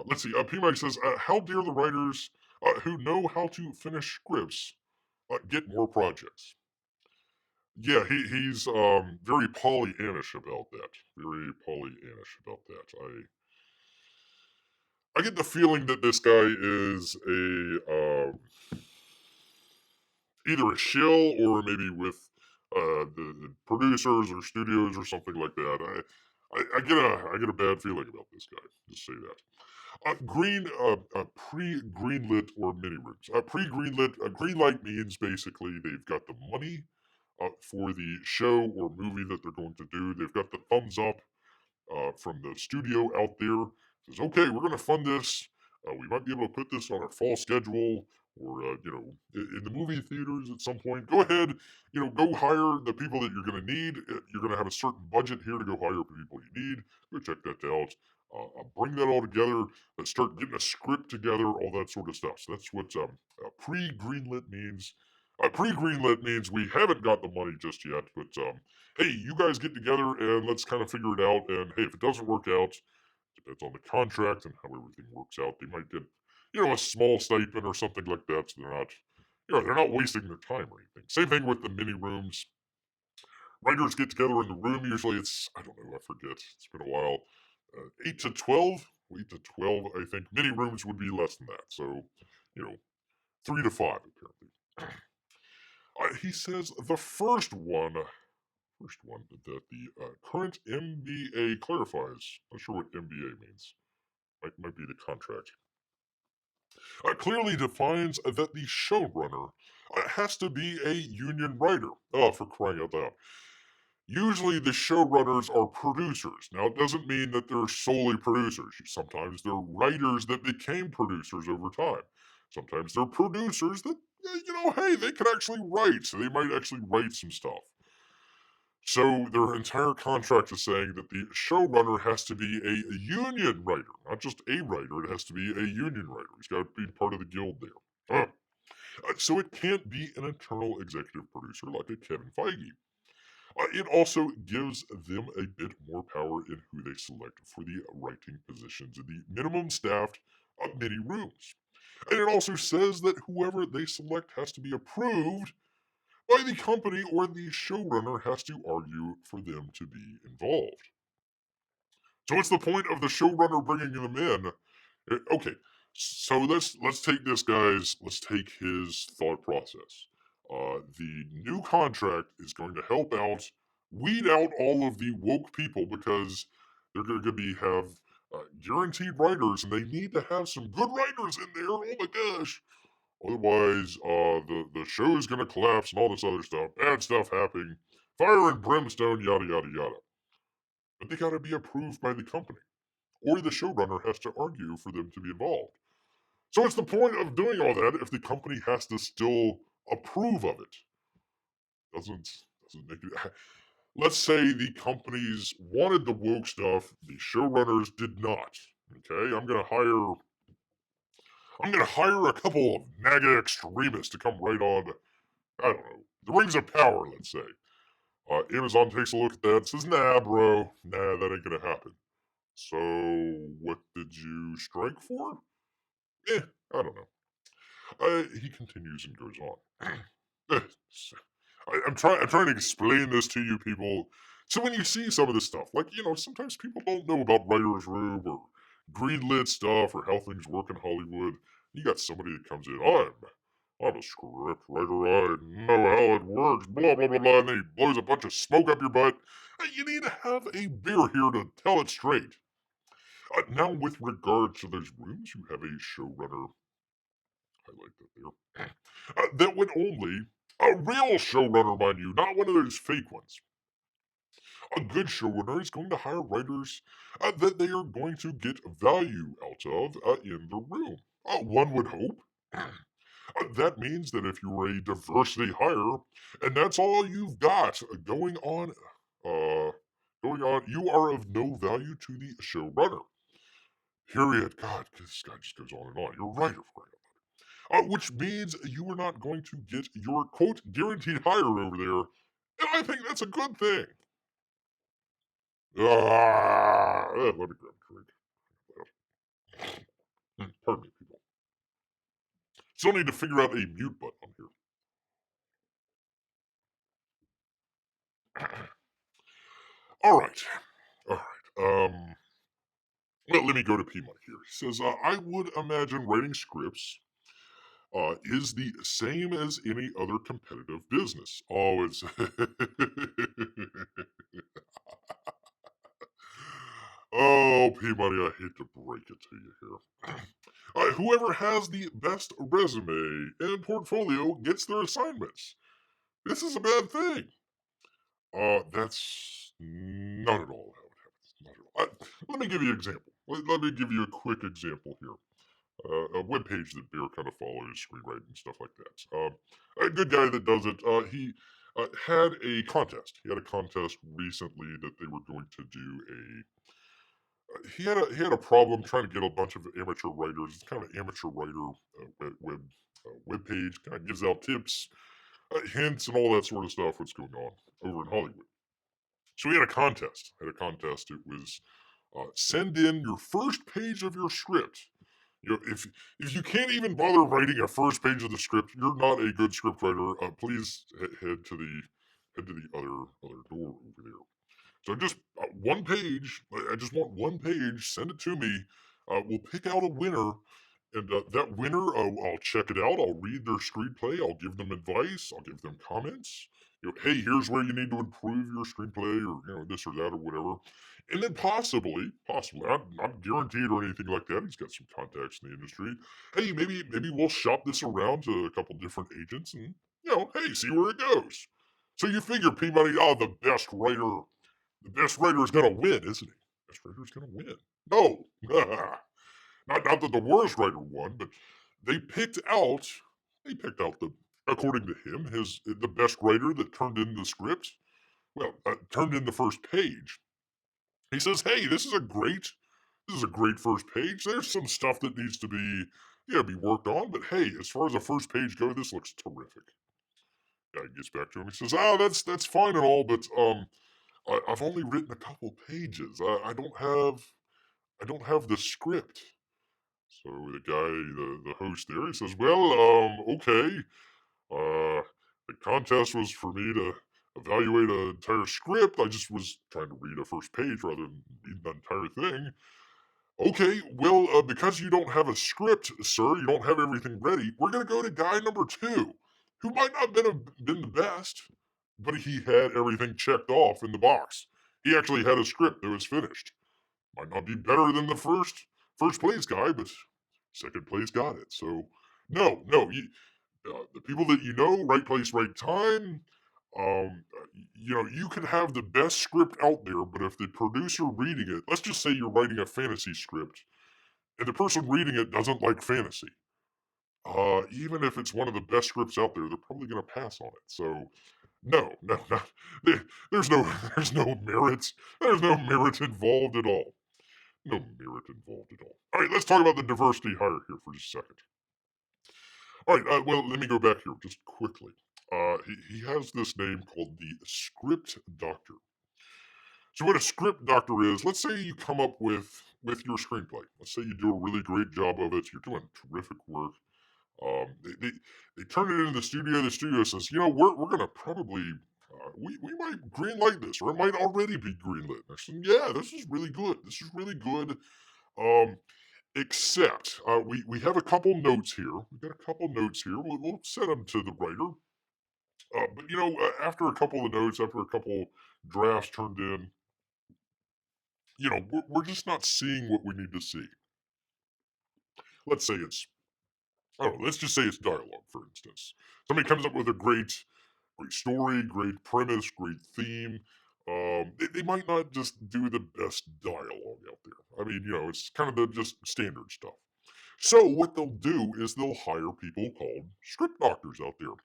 Let's see. P. Mike says, "How dare the writers who know how to finish scripts get more projects?" Yeah, he's very Pollyannish about that. Very Pollyannish about that. I get the feeling that this guy is either a shill or maybe with the producers or studios or something like that. I get a bad feeling about this guy. Just say that. Pre-greenlit or mini rooms. Pre-greenlit, greenlight means basically they've got the money for the show or movie that they're going to do. They've got the thumbs up from the studio out there. Says, okay, we're going to fund this. We might be able to put this on our fall schedule or, in the movie theaters at some point. Go ahead, go hire the people that you're going to need. You're going to have a certain budget here to go hire the people you need. Go check that out. Bring that all together. Let's start getting a script together, all that sort of stuff. So that's what pre-greenlit means. Pre-greenlit means we haven't got the money just yet, but hey, you guys get together and let's kind of figure it out. And hey, if it doesn't work out, depends on the contract and how everything works out. They might get, a small stipend or something like that, so they're not wasting their time or anything. Same thing with the mini rooms. Writers get together in the room. Usually, I don't know, I forget. It's been a while. 8 to 12, 8 to 12. I think mini rooms would be less than that. So, 3 to 5 apparently. He says the first one that the current MBA clarifies. Not sure what MBA means. Might be the contract. Clearly defines that the showrunner has to be a union writer. Oh, for crying out loud. Usually the showrunners are producers. Now, it doesn't mean that they're solely producers. Sometimes they're writers that became producers over time. Sometimes they're producers that, hey, they can actually write, so they might actually write some stuff. So their entire contract is saying that the showrunner has to be a union writer, not just a writer. It has to be a union writer. He's got to be part of the guild there. So it can't be an internal executive producer like a Kevin Feige. It also gives them a bit more power in who they select for the writing positions in the minimum staffed mini rooms. And it also says that whoever they select has to be approved by the company, or the showrunner has to argue for them to be involved. So what's the point of the showrunner bringing them in? Okay, so let's take this guy's let's take his thought process. The new contract is going to help out, weed out all of the woke people, because they're going to be have guaranteed writers, and they need to have some good writers in there. Oh my gosh! Otherwise, the show is going to collapse and all this other stuff. Bad stuff happening, fire and brimstone, yada yada yada. But they got to be approved by the company, or the showrunner has to argue for them to be involved. So what's the point of doing all that if the company has to still approve of it? Doesn't make it. Let's say the companies wanted the woke stuff, the showrunners did not. Okay, I'm gonna hire a couple of MAGA extremists to come right on. I don't know, the rings of power. Let's say Amazon takes a look at that and says, "Nah, bro, nah, that ain't gonna happen." So what did you strike for? I don't know. He continues and goes on. I'm trying to explain this to you people. So when you see some of this stuff, like, sometimes people don't know about writers' room or greenlit stuff or how things work in Hollywood. You got somebody that comes in, I'm a script writer, I know how it works, blah blah blah blah, and then he blows a bunch of smoke up your butt. You need to have a beer here to tell it straight. Now, with regard to those rooms, you have a showrunner. I like that there. That would only a real showrunner, mind you, not one of those fake ones. A good showrunner is going to hire writers that they are going to get value out of in the room. One would hope. That means that if you're a diversity hire, and that's all you've got going on, you are of no value to the showrunner. Period. God, this guy just goes on and on. You're right, of course. Which means you are not going to get your quote guaranteed hire over there, and I think that's a good thing. Let me grab a drink. Pardon me, people. Still need to figure out a mute button on here. All right, all right. Well, let me go to P Money here. He says, I would imagine writing scripts is the same as any other competitive business. Oh, it's Oh, Peabody, I hate to break it to you here. Whoever has the best resume and portfolio gets their assignments. This is a bad thing. That's not at all how it happens. Not at all. Let me give you an example. Let me give you a quick example here. A web page that Bear kind of follows, screenwriting stuff like that. A good guy that does it. He had a contest. He had a contest recently that they were going to do a he had a problem trying to get a bunch of amateur writers. It's kind of an amateur writer web page. Kind of gives out tips, hints, and all that sort of stuff. What's going on over in Hollywood? So we had a contest. It was send in your first page of your script. If you can't even bother writing a first page of the script, you're not a good script writer. Please head to the other door over there. So just one page. I just want one page. Send it to me. We'll pick out a winner, and that winner, I'll check it out. I'll read their screenplay. I'll give them advice. I'll give them comments. Hey, here's where you need to improve your screenplay, or this or that or whatever. And then possibly, not guaranteed or anything like that. He's got some contacts in the industry. Hey, maybe we'll shop this around to a couple different agents, and hey, see where it goes. So you figure Peabody, the best writer is going to win, isn't he? The best writer is going to win. No, not that the worst writer won, but they picked out. They picked out according to him, the best writer that turned in the script. Well, turned in the first page. He says, "Hey, this is a great first page. There's some stuff that needs to be yeah, be worked on. But hey, as far as the first page go, this looks terrific. Guy gets back to him. He says, that's fine and all, but I've only written a couple pages. I don't have the script. So the guy, the host there, he says, well, okay. The contest was for me to evaluate an entire script. I just was trying to read a first page rather than read the entire thing. Okay, well, because you don't have a script, sir, you don't have everything ready, we're going to go to guy number two, who might not have been the best, but he had everything checked off in the box. He actually had a script that was finished. Might not be better than the first place guy, but second place got it. So, no, the people that you know, right place, right time. You can have the best script out there, but if the producer reading it, let's just say you're writing a fantasy script, and the person reading it doesn't like fantasy, even if it's one of the best scripts out there, they're probably going to pass on it. So, no, there's no, there's no merit, there's no merit involved at all. No merit involved at all. All right, let's talk about the diversity hire here for just a second. All right, well, let me go back here just quickly. He has this name called the Script Doctor. So what a script doctor is, let's say you come up with your screenplay. Let's say you do a really great job of it. You're doing terrific work. They turn it into the studio. The studio says, we're gonna probably we might greenlight this, or it might already be greenlit. I said, yeah, this is really good. This is really good. Um, Except we have a couple notes here. We've got a couple notes here. We'll send them to the writer. But after a couple of notes, after a couple drafts turned in, we're just not seeing what we need to see. Let's say it's, I don't know, let's just say it's dialogue, for instance. Somebody comes up with a great story, great premise, great theme. They might not just do the best dialogue out there. I mean, it's kind of the just standard stuff. So what they'll do is they'll hire people called script doctors out there.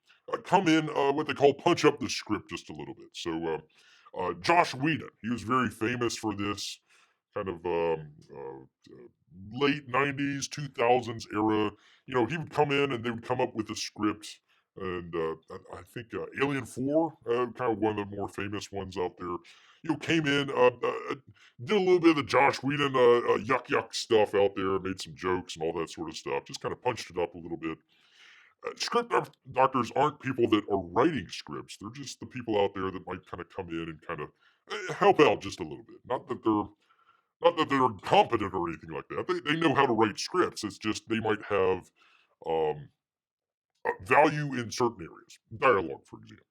Come in, what they call punch up the script just a little bit. So Josh Whedon, he was very famous for this kind of late 90s, 2000s era. He would come in and they would come up with a script. And I think Alien 4, kind of one of the more famous ones out there, came in, did a little bit of the Josh Whedon yuck stuff out there, made some jokes and all that sort of stuff, just kind of punched it up a little bit. Doctors aren't people that are writing scripts. They're just the people out there that might kind of come in and kind of help out just a little bit. Not that they're incompetent or anything like that. They know how to write scripts. It's just they might have um, value in certain areas. Dialogue, for example.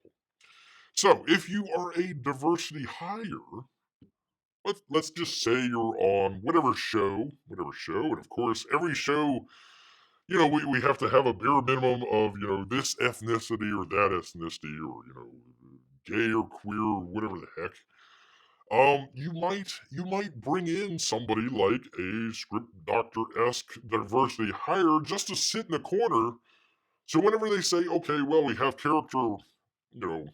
So if you are a diversity hire, let's just say you're on whatever show, and of course every show, we have to have a bare minimum of this ethnicity or that ethnicity, or gay or queer or whatever the heck. You might bring in somebody like a script doctor-esque diversity hire just to sit in the corner. So whenever they say, okay, well, we have character, you know,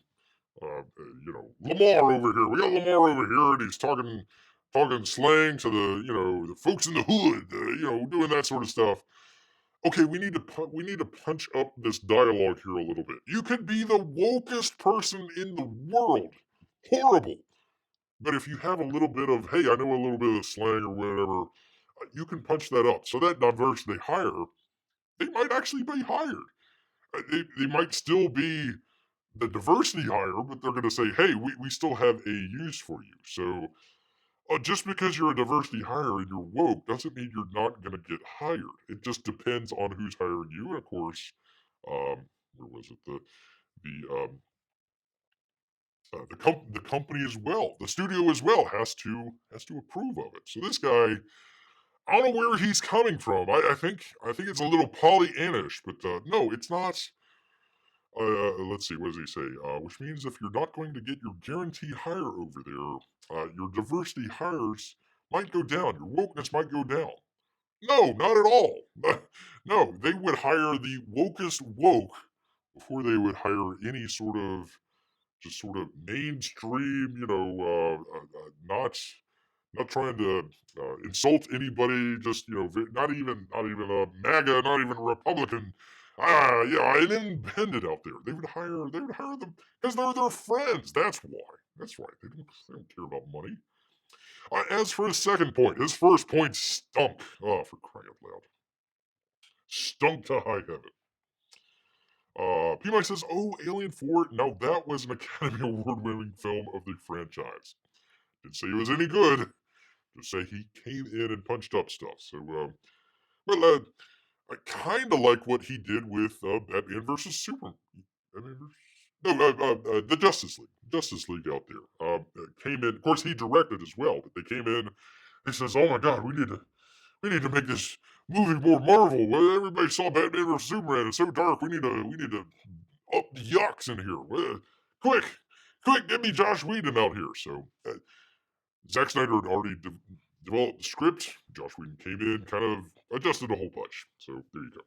Lamar over here. We got Lamar over here, and he's talking slang to the folks in the hood, doing that sort of stuff. Okay, we need to punch up this dialogue here a little bit. You could be the wokest person in the world, horrible, but if you have a little bit of, hey, I know a little bit of slang or whatever, you can punch that up. So that diversity hire, they might actually be hired. They might still be the diversity hire, but they're going to say, hey, we still have a use for you. So just because you're a diversity hire and you're woke doesn't mean you're not going to get hired. It just depends on who's hiring you. And of course, where was it? The company as well, the studio as well has to approve of it. So this guy, I don't know where he's coming from. I think it's a little Pollyannish, but no, it's not. Let's see, what does he say? Which means if you're not going to get your guaranteed hire over there, your diversity hires might go down. Your wokeness might go down. No, not at all. No, they would hire the wokest woke before they would hire any sort of just sort of mainstream, not not trying to insult anybody. Just not even a MAGA, not even a Republican. Yeah, an independent out there. They would hire them because they're their friends. That's why. That's right. They don't care about money. As for his second point, his first point stunk. Oh, for crying out loud. Stunk to high heaven. P. says, "Oh, Alien 4, now that was an Academy Award-winning film of the franchise. Didn't say it was any good. Just say he came in and punched up stuff. So, I kind of like what he did with Batman versus Superman. The Justice League. Justice League out there came in. Of course, he directed as well, but they came in. He says, "Oh my God, we need to make this movie more Marvel. Well, everybody saw Batman vs Superman. It's so dark. We need to up the yucks in here. Quick, get me Josh Whedon out here." So Zack Snyder had already developed the script. Josh Whedon came in, kind of adjusted a whole bunch. So there you go.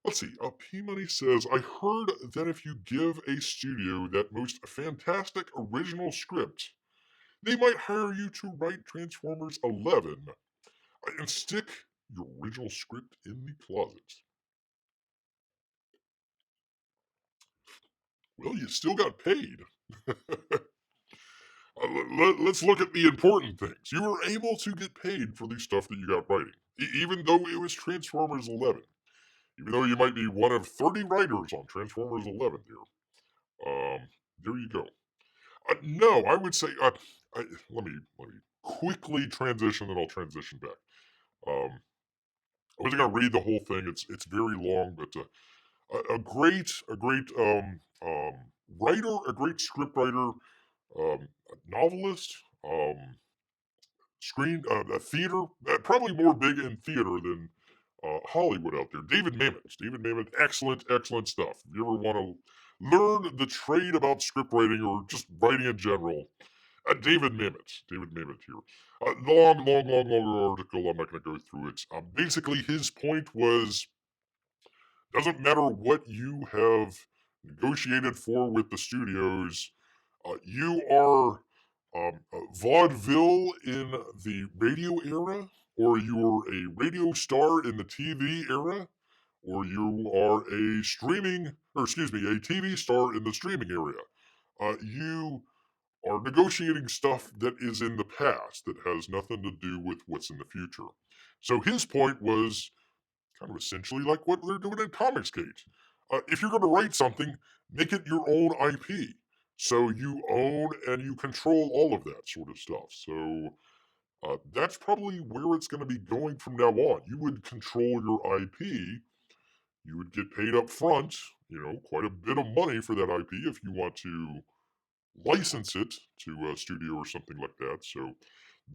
Let's see. P-Money says, "I heard that if you give a studio that most fantastic original script, they might hire you to write Transformers 11 and stick your original script in the closet." Well, you still got paid. Let's look at the important things. You were able to get paid for the stuff that you got writing, even though it was Transformers 11. Even though you might be one of 30 writers on Transformers 11 there you go. No, I would say, let me quickly transition, and I'll transition back. I wasn't going to read the whole thing. It's very long, but a great writer, a great script writer, a novelist, a theater, probably more big in theater than Hollywood out there. David Mamet, excellent stuff. If you ever want to learn the trade about script writing or just writing in general, David Mamet here. Long article. I'm not going to go through it. Basically, his point was, doesn't matter what you have negotiated for with the studios, you are vaudeville in the radio era, or you're a radio star in the TV era, or you are a TV star in the streaming area. You are negotiating stuff that is in the past that has nothing to do with what's in the future. So his point was kind of essentially like what they're doing in Comicsgate. If you're going to write something, make it your own IP. So you own and you control all of that sort of stuff. So that's probably where it's going to be going from now on. You would control your IP. You would get paid up front, quite a bit of money for that IP if you want to license it to a studio or something like that. So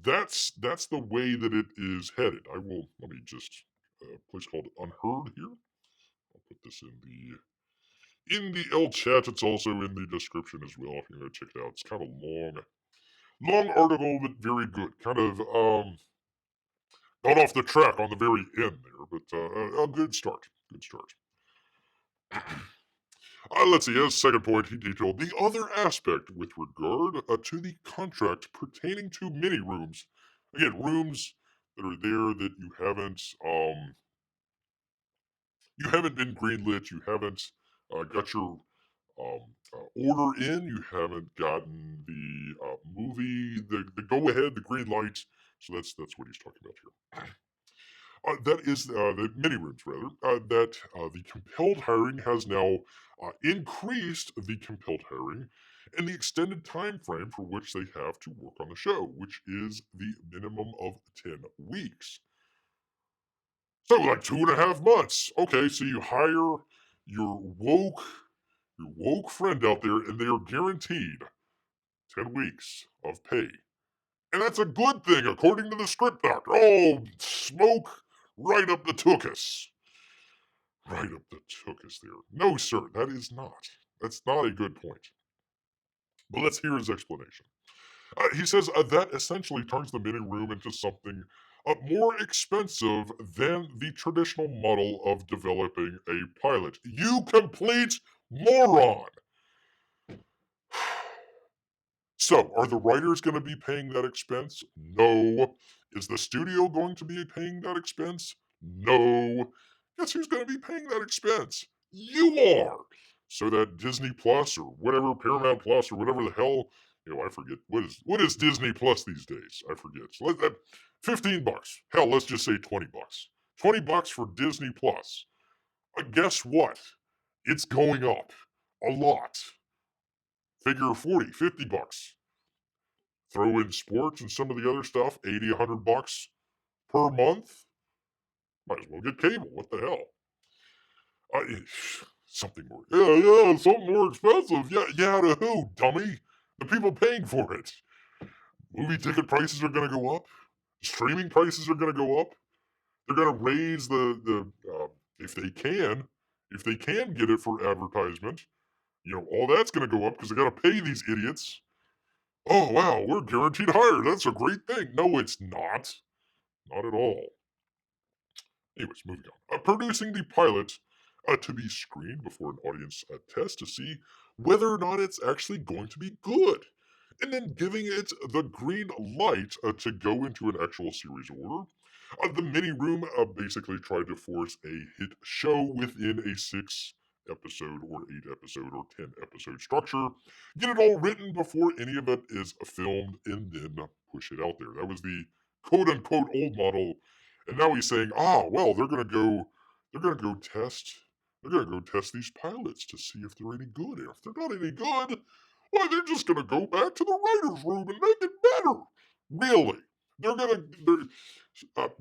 that's the way that it is headed. Let me just a place called Unheard here. I'll put this in the L chat. It's also in the description as well if you want to check it out. It's kind of long article, but very good. Kind of got off the track on the very end there, but a good start. Let's see, as second point, he detailed the other aspect with regard to the contract pertaining to mini rooms. Again, rooms that are there that you haven't been greenlit, you haven't got your order in, you haven't gotten the movie, the go ahead, the green light. So that's what he's talking about here. That is the mini rooms, rather. That the compelled hiring has now increased the compelled hiring and the extended time frame for which they have to work on the show, which is the minimum of 10 weeks. So, like 2.5 months. Okay, so you hire your woke friend out there, and they are guaranteed 10 weeks of pay. And that's a good thing, according to the script doctor. Oh, smoke right up the tuchus. Right up the tuchus there. No, sir, that is not. That's not a good point. But let's hear his explanation. He says that essentially turns the mini room into something more expensive than the traditional model of developing a pilot. You complete moron! So, are the writers going to be paying that expense? No. Is the studio going to be paying that expense? No. Guess who's going to be paying that expense? You are. So that Disney Plus or whatever, Paramount Plus or whatever the hell, I forget what is Disney Plus these days. I forget. So let that $15. Hell, let's just say $20. $20 for Disney Plus. Guess what? It's going up a lot. Figure 40, $50. Throw in sports and some of the other stuff, 80, $100 per month. Might as well get cable. What the hell? Something more. Yeah, something more expensive. Yeah, to who, dummy? The people paying for it. Movie ticket prices are going to go up. Streaming prices are going to go up. They're going to raise if they can get it for advertisement. All that's going to go up because they got to pay these idiots. Oh wow, we're guaranteed higher. That's a great thing. No, it's not. Not at all. Anyways, moving on. Producing the pilot to be screened before an audience test to see whether or not it's actually going to be good. And then giving it the green light to go into an actual series order. The mini room basically tried to force a hit show within a 6 episode or 8 episode or 10 episode structure. Get it all written before any of it is filmed and then push it out there. That was the quote unquote old model. And now he's saying, well, they're gonna go test these pilots to see if they're any good. If they're not any good, why they're just gonna go back to the writers' room and make it better. Really?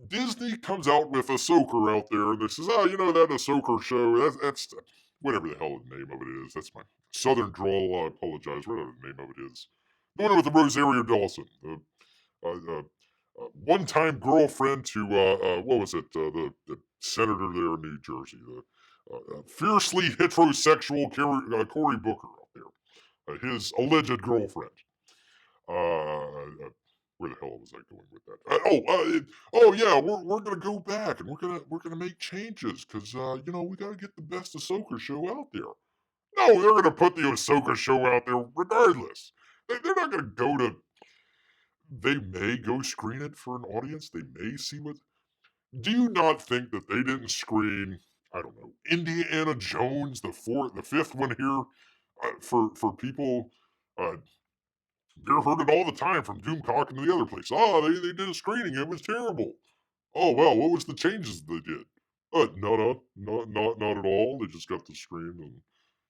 Disney comes out with Ahsoka out there and they says, that Ahsoka show, that's whatever the hell the name of it is. That's my southern drawl, I apologize, whatever the name of it is. The one with the Rosario Dawson, the one-time girlfriend to what was it? The senator there in New Jersey, the fiercely heterosexual Cory Booker out there, his alleged girlfriend. Where the hell was I going with that? Yeah, we're gonna go back and we're gonna make changes because we gotta get the best Ahsoka show out there. No, they're gonna put the Ahsoka show out there regardless. They're not gonna go to. They may go screen it for an audience. They may see what. Do you not think that they didn't screen? I don't know, Indiana Jones, the fifth one here, for people. You're heard it all the time from Doomcock and the other place. They did a screening. It was terrible. Oh well, what was the changes they did? Not at all. They just got the screen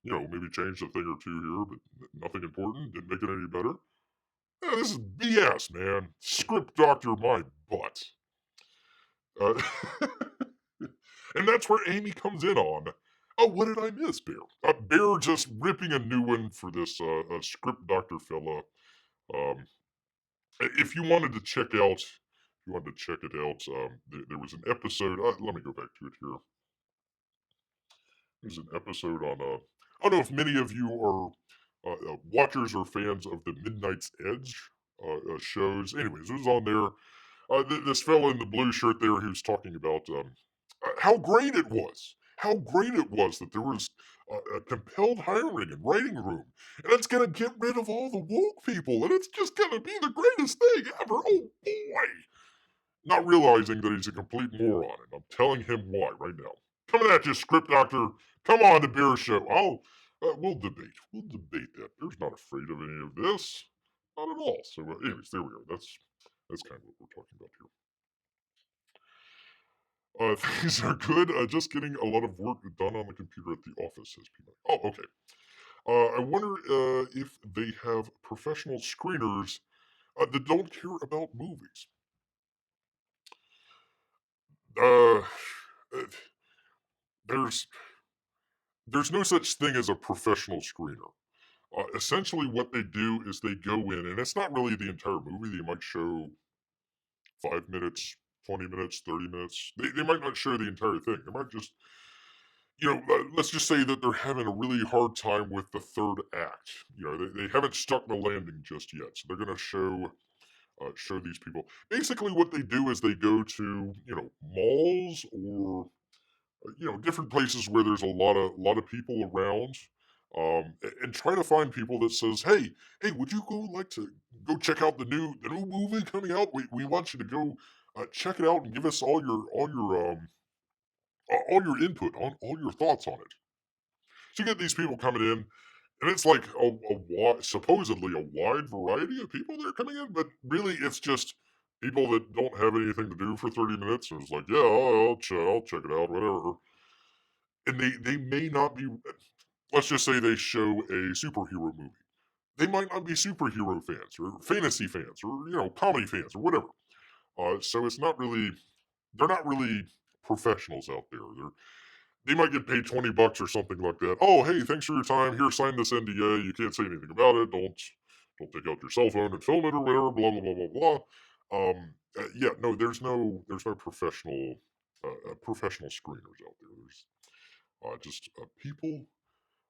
and maybe changed a thing or two here, but nothing important. Didn't make it any better. Yeah, this is BS, man. Script doctor my butt. Uh, and that's where Amy comes in on. Oh, what did I miss, Bear? Bear just ripping a new one for this script doctor fella. Um, if you wanted to check it out, there was an episode. Let me go back to it here. There's an episode on. I don't know if many of you are watchers or fans of the Midnight's Edge shows. Anyways, it was on there. This fella in the blue shirt there, he was talking about how great it was. How great it was that there was a compelled hiring and writing room. And it's going to get rid of all the woke people. And it's just going to be the greatest thing ever. Oh, boy. Not realizing that he's a complete moron. And I'm telling him why right now. Coming at you, script doctor. Come on, the beer show. We'll debate. We'll debate that. Bear's not afraid of any of this. Not at all. So, anyways, there we are. That's kind of what we're talking about here. Things are good. Just getting a lot of work done on the computer at the office, says Peanut. Oh, okay. I wonder if they have professional screeners that don't care about movies. Uh, there's no such thing as a professional screener. Essentially, what they do is they go in, and it's not really the entire movie. They might show 5 minutes, 20 minutes, 30 minutes. They might not show the entire thing. They might just, let's just say that they're having a really hard time with the third act. They haven't stuck the landing just yet. So they're going to show these people. Basically, what they do is they go to, malls or, different places where there's a lot of people around. and try to find people that says, hey, would you like to go check out the new movie coming out? We want you to go check it out and give us all your input on all your thoughts on it. So you get these people coming in, and it's like supposedly a wide variety of people that are coming in, but really it's just people that don't have anything to do for 30 minutes, and it's like, yeah, I'll check it out, whatever. And they may not be. Let's just say they show a superhero movie. They might not be superhero fans or fantasy fans or comedy fans or whatever. So it's not really. They're not really professionals out there. They might get paid $20 or something like that. Oh, hey, thanks for your time. Here, sign this NDA. You can't say anything about it. Don't take out your cell phone and film it or whatever. Blah blah blah blah blah. Yeah, no, there's no professional screeners out there. There's just people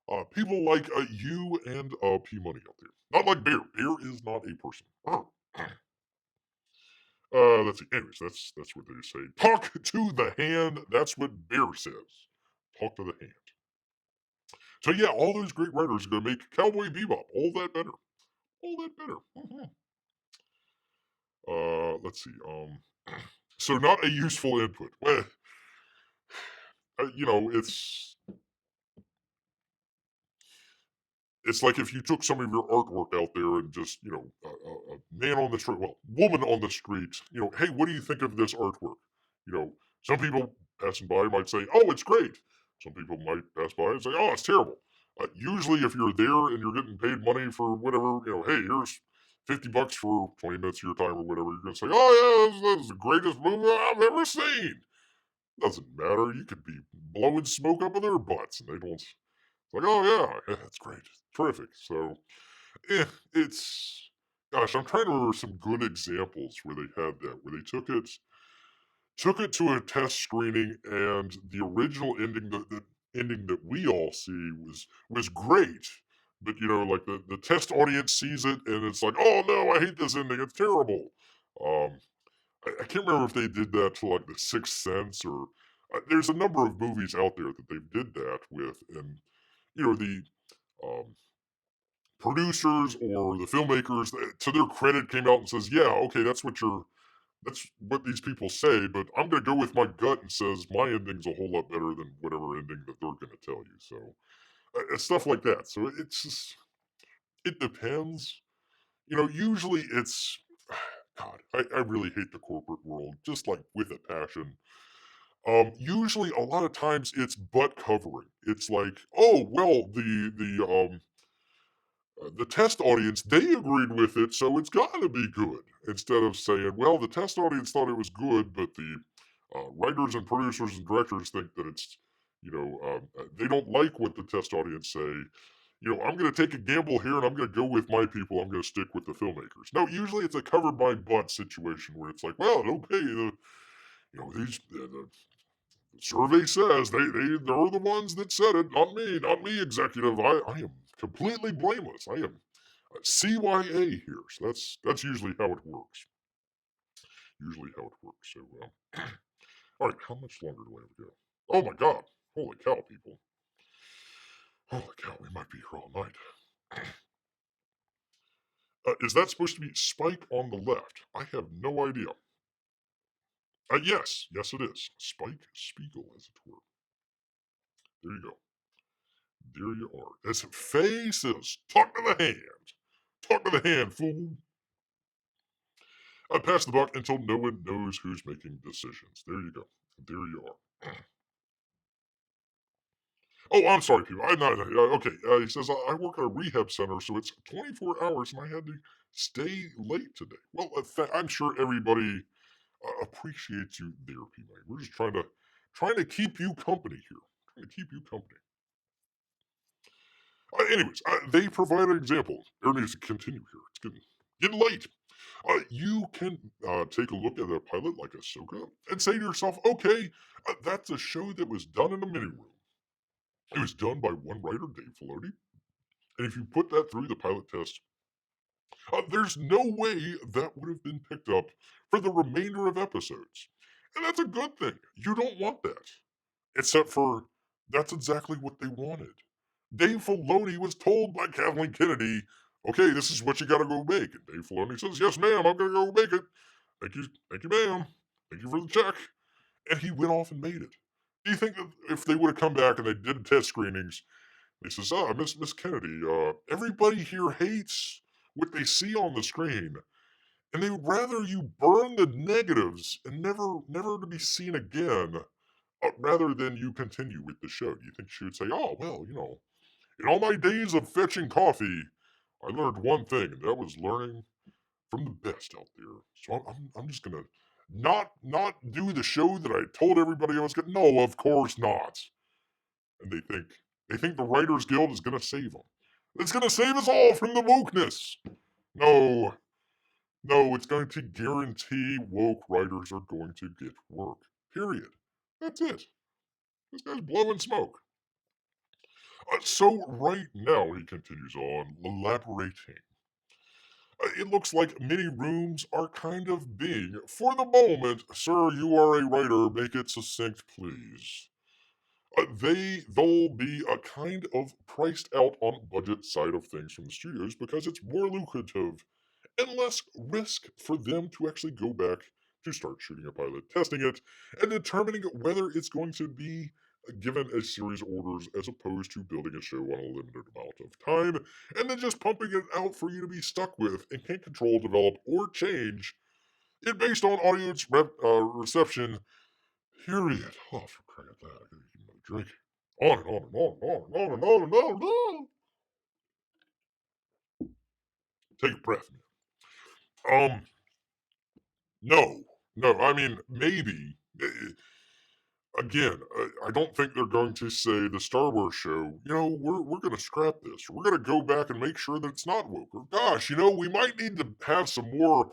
like you and P Money out there. Not like Bear. Bear is not a person. Let's see. Anyways, that's what they say. Talk to the hand. That's what Bear says. Talk to the hand. So yeah, all those great writers are going to make Cowboy Bebop all that better. All that better. Let's see. So not a useful input. Well, it's like if you took some of your artwork out there and just, a man on the street, well, woman on the street, hey, what do you think of this artwork? Some people passing by might say, oh, it's great. Some people might pass by and say, oh, it's terrible. Usually, if you're there and you're getting paid money for whatever, hey, here's $50 for 20 minutes of your time or whatever, you're going to say, oh, yeah, this is the greatest movie I've ever seen. Doesn't matter. You could be blowing smoke up in their butts and they don't. Like, oh yeah, that's great, terrific. So, it's gosh, I'm trying to remember some good examples where they had that, where they took it to a test screening, and the original ending, the ending that we all see was great. But like the test audience sees it, and it's like, oh no, I hate this ending. It's terrible. Um, I can't remember if they did that to like The Sixth Sense or there's a number of movies out there that they did that with, and the um, producers or the filmmakers, to their credit, came out and says, "Yeah, okay, that's what these people say, but I'm going to go with my gut and says my ending's a whole lot better than whatever ending that they're going to tell you." So stuff like that. So it's just it depends. Usually it's God. I really hate the corporate world, just like with a passion. Usually, a lot of times it's butt covering. It's like, oh well, the test audience, they agreed with it, so it's got to be good. Instead of saying, well, the test audience thought it was good, but the writers and producers and directors think that it's, they don't like what the test audience say. I'm going to take a gamble here and I'm going to go with my people. I'm going to stick with the filmmakers. No, usually it's a covered by butt situation where it's like, well, okay, the survey says they're the ones that said it, not me, executive. I am completely blameless. I am CYA here. So that's usually how it works. Usually how it works. So, all right, how much longer do I have to go? Oh my God! Holy cow, people! Holy cow, we might be here all night. Is that supposed to be Spike on the left? I have no idea. Yes, it is. Spike Spiegel, as it were. There you go. There you are. As faces. Talk to the hand. Talk to the hand, fool. I pass the buck until no one knows who's making decisions. There you go. There you are. Oh, I'm sorry, people. Okay. He says, I work at a rehab center, so it's 24 hours, and I had to stay late today. Well, I'm sure everybody appreciates you there, people. We're just trying to keep you company here. Trying to keep you company. Anyways, they provide an example. There needs to continue here. It's getting late. You can take a look at a pilot like Ahsoka and say to yourself, okay, that's a show that was done in a mini room. It was done by one writer, Dave Filoni. And if you put that through the pilot test, there's no way that would have been picked up for the remainder of episodes. And that's a good thing. You don't want that. Except for that's exactly what they wanted. Dave Filoni was told by Kathleen Kennedy, okay, this is what you gotta go make. And Dave Filoni says, yes, ma'am, I'm gonna go make it. Thank you, ma'am. Thank you for the check. And he went off and made it. Do you think that if they would have come back and they did test screenings, he says, Miss Kennedy, everybody here hates what they see on the screen, and they would rather you burn the negatives and never to be seen again, rather than you continue with the show. Do you think she would say, oh, well, in all my days of fetching coffee, I learned one thing, and that was learning from the best out there. So I'm just gonna not do the show that I told everybody I was gonna. No, of course not. And they think the Writers Guild is gonna save them. It's gonna save us all from the wokeness. No, no, it's going to guarantee woke writers are going to get work. Period. That's it. This guy's blowing smoke. So right now, he continues on, elaborating. It looks like many rooms are kind of being, for the moment, sir, you are a writer, make it succinct, please. They'll be a kind of priced out on budget side of things from the studios because it's more lucrative and less risk for them to actually go back to start shooting a pilot, testing it, and determining whether it's going to be given a series of orders as opposed to building a show on a limited amount of time and then just pumping it out for you to be stuck with and can't control, develop, or change it based on audience reception. Period. Oh, for crying out loud, I gotta keep another drink. On and on and on and on and on and on and on and on. Take a breath, man. No, no. I mean, maybe. Again, I don't think they're going to say the Star Wars show. We're going to scrap this. We're going to go back and make sure that it's not woke. Or gosh, we might need to have some more,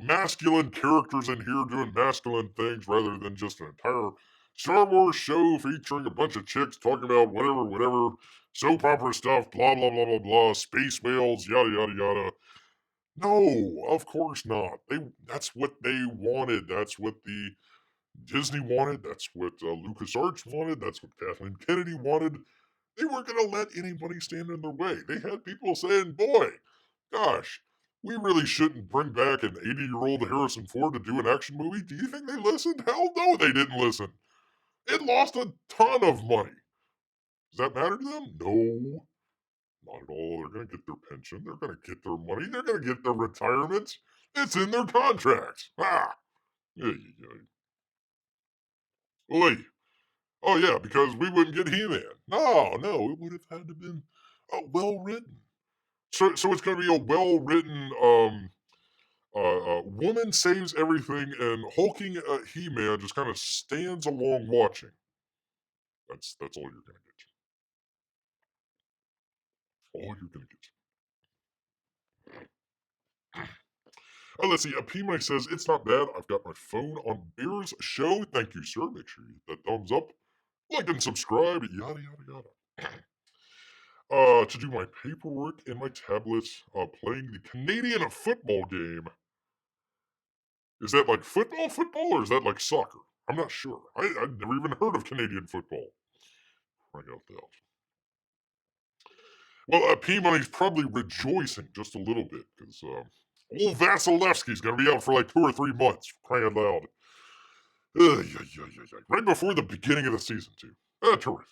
masculine characters in here doing masculine things rather than just an entire Star Wars show featuring a bunch of chicks talking about whatever, soap opera stuff, blah blah blah blah blah, space whales, yada yada yada. No, of course not. That's what they wanted. That's what the Disney wanted. That's what LucasArts wanted. That's what Kathleen Kennedy wanted. They weren't going to let anybody stand in their way. They had people saying, boy, gosh, we really shouldn't bring back an 80-year-old Harrison Ford to do an action movie. Do you think they listened? Hell no, they didn't listen. It lost a ton of money. Does that matter to them? No, not at all. They're going to get their pension. They're going to get their money. They're going to get their retirement. It's in their contracts. Ah! Oy. Oh yeah, because we wouldn't get He-Man. No, it would have had to been well written. So it's going to be a well written woman saves everything, and hulking He-Man just kind of stands along watching. That's all you're going to get. All you're going to get. Let's see. Pima says it's not bad. I've got my phone on Bear's show. Thank you, sir. Make sure you hit that thumbs up, like and subscribe. Yada yada yada. To do my paperwork and my tablet, playing the Canadian football game. Is that like football, or is that like soccer? I'm not sure. I've never even heard of Canadian football. Crying out loud. Well, P-Money's probably rejoicing just a little bit, because old Vasilevsky's going to be out for like 2 or 3 months. Crying out loud. Right before the beginning of the season, too. Terrific.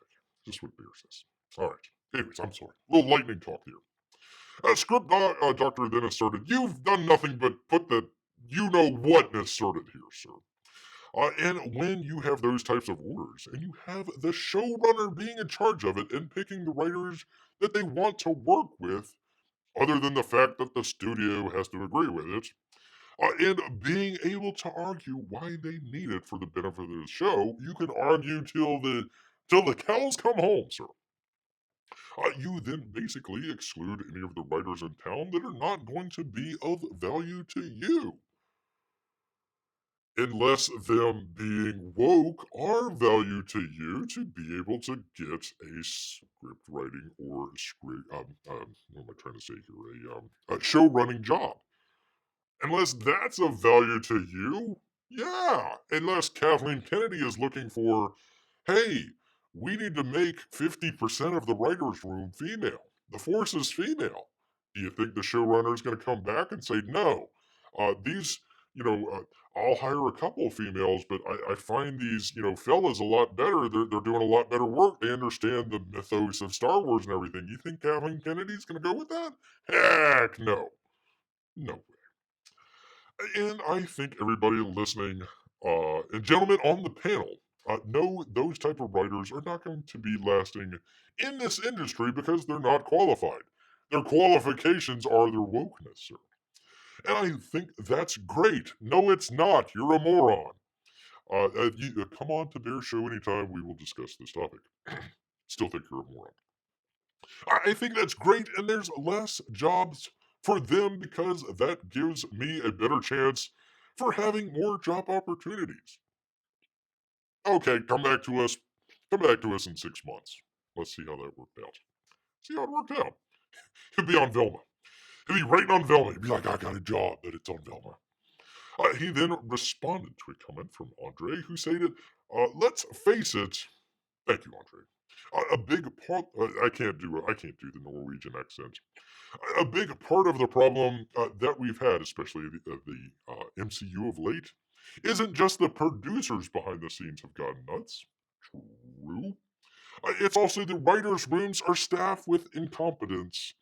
Just what Bear says. All right. Anyways, I'm sorry. A little lightning talk here. Script Doctor then asserted, you've done nothing but put the you-know-what asserted here, sir. And when you have those types of orders, and you have the showrunner being in charge of it and picking the writers that they want to work with, other than the fact that the studio has to agree with it, and being able to argue why they need it for the benefit of the show, you can argue till the cows come home, sir. You then basically exclude any of the writers in town that are not going to be of value to you. Unless them being woke are value to you to be able to get a script writing or what am I trying to say here? A show running job. Unless that's of value to you, yeah. Unless Kathleen Kennedy is looking for, hey, we need to make 50% of the writer's room female. The force is female. Do you think the showrunner is going to come back and say, no, these, I'll hire a couple of females, but I find these, fellas a lot better. They're doing a lot better work. They understand the mythos of Star Wars and everything. You think Kathleen Kennedy's going to go with that? Heck no. No. And I think everybody listening, and gentlemen on the panel, know those type of writers are not going to be lasting in this industry because they're not qualified. Their qualifications are their wokeness, sir. And I think that's great. No, it's not. You're a moron. Come on to their show anytime. We will discuss this topic. Still think you're a moron. I think that's great, and there's less jobs for them because that gives me a better chance for having more job opportunities. Okay, come back to us. Come back to us in 6 months. Let's see how that worked out. See how it worked out. He'll be on Velma. He'll be writing on Velma. He'll be like, I got a job, but it's on Velma. He then responded to a comment from Andre, who stated, let's face it. Thank you, Andre. A big part. I can't do the Norwegian accent. A big part of the problem that we've had, especially the MCU of late, isn't just the producers behind the scenes have gotten nuts. True. It's also the writers' rooms are staffed with incompetence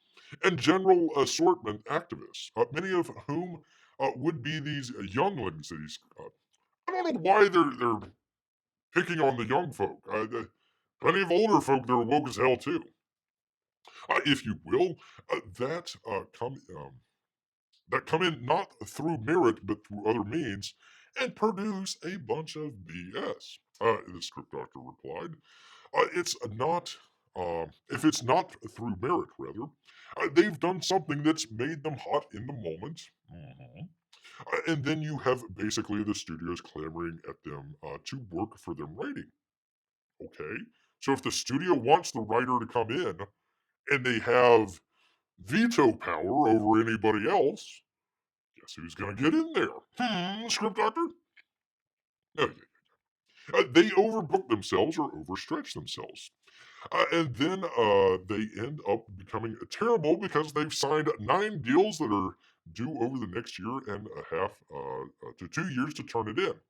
and general assortment activists, many of whom would be these younglings. I don't know why they're picking on the young folk. Plenty of older folk that are woke as hell too. If you will, that come in not through merit but through other means and produce a bunch of BS. The script doctor replied, "It's not. If it's not through merit, rather, they've done something that's made them hot in the moment." Mhm. And then you have basically the studios clamoring at them to work for them writing. Okay, so if the studio wants the writer to come in and they have veto power over anybody else, guess who's going to get in there? Script doctor? Oh, yeah. They overbook themselves or overstretch themselves. And then they end up becoming terrible because they've signed 9 deals that are due over the next year and a half to 2 years to turn it in.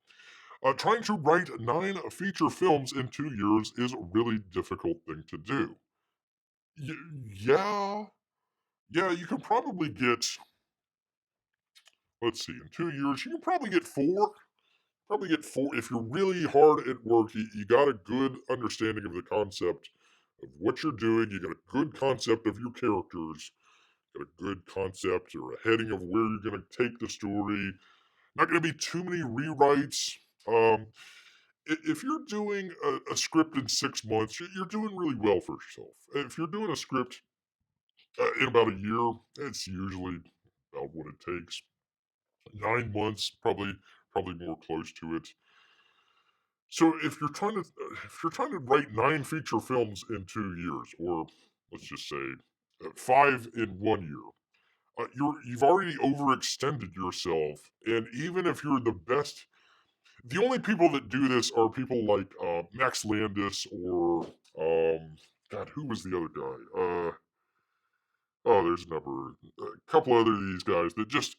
Trying to write 9 feature films in 2 years is a really difficult thing to do. Yeah, you can probably get, let's see, in 2 years, you can probably get 4. Probably get 4. If you're really hard at work, you got a good understanding of the concept of what you're doing, you got a good concept of your characters, got a good concept or a heading of where you're going to take the story. Not going to be too many rewrites. If you're doing a script in 6 months, you're doing really well for yourself. If you're doing a script in about a year, it's usually about what it takes. 9 months, probably more close to it. So if you're trying to write 9 feature films in 2 years, or let's just say 5 in 1 year, you've already overextended yourself. And even if you're the best, the only people that do this are people like Max Landis or God, who was the other guy? There's a couple other of these guys that just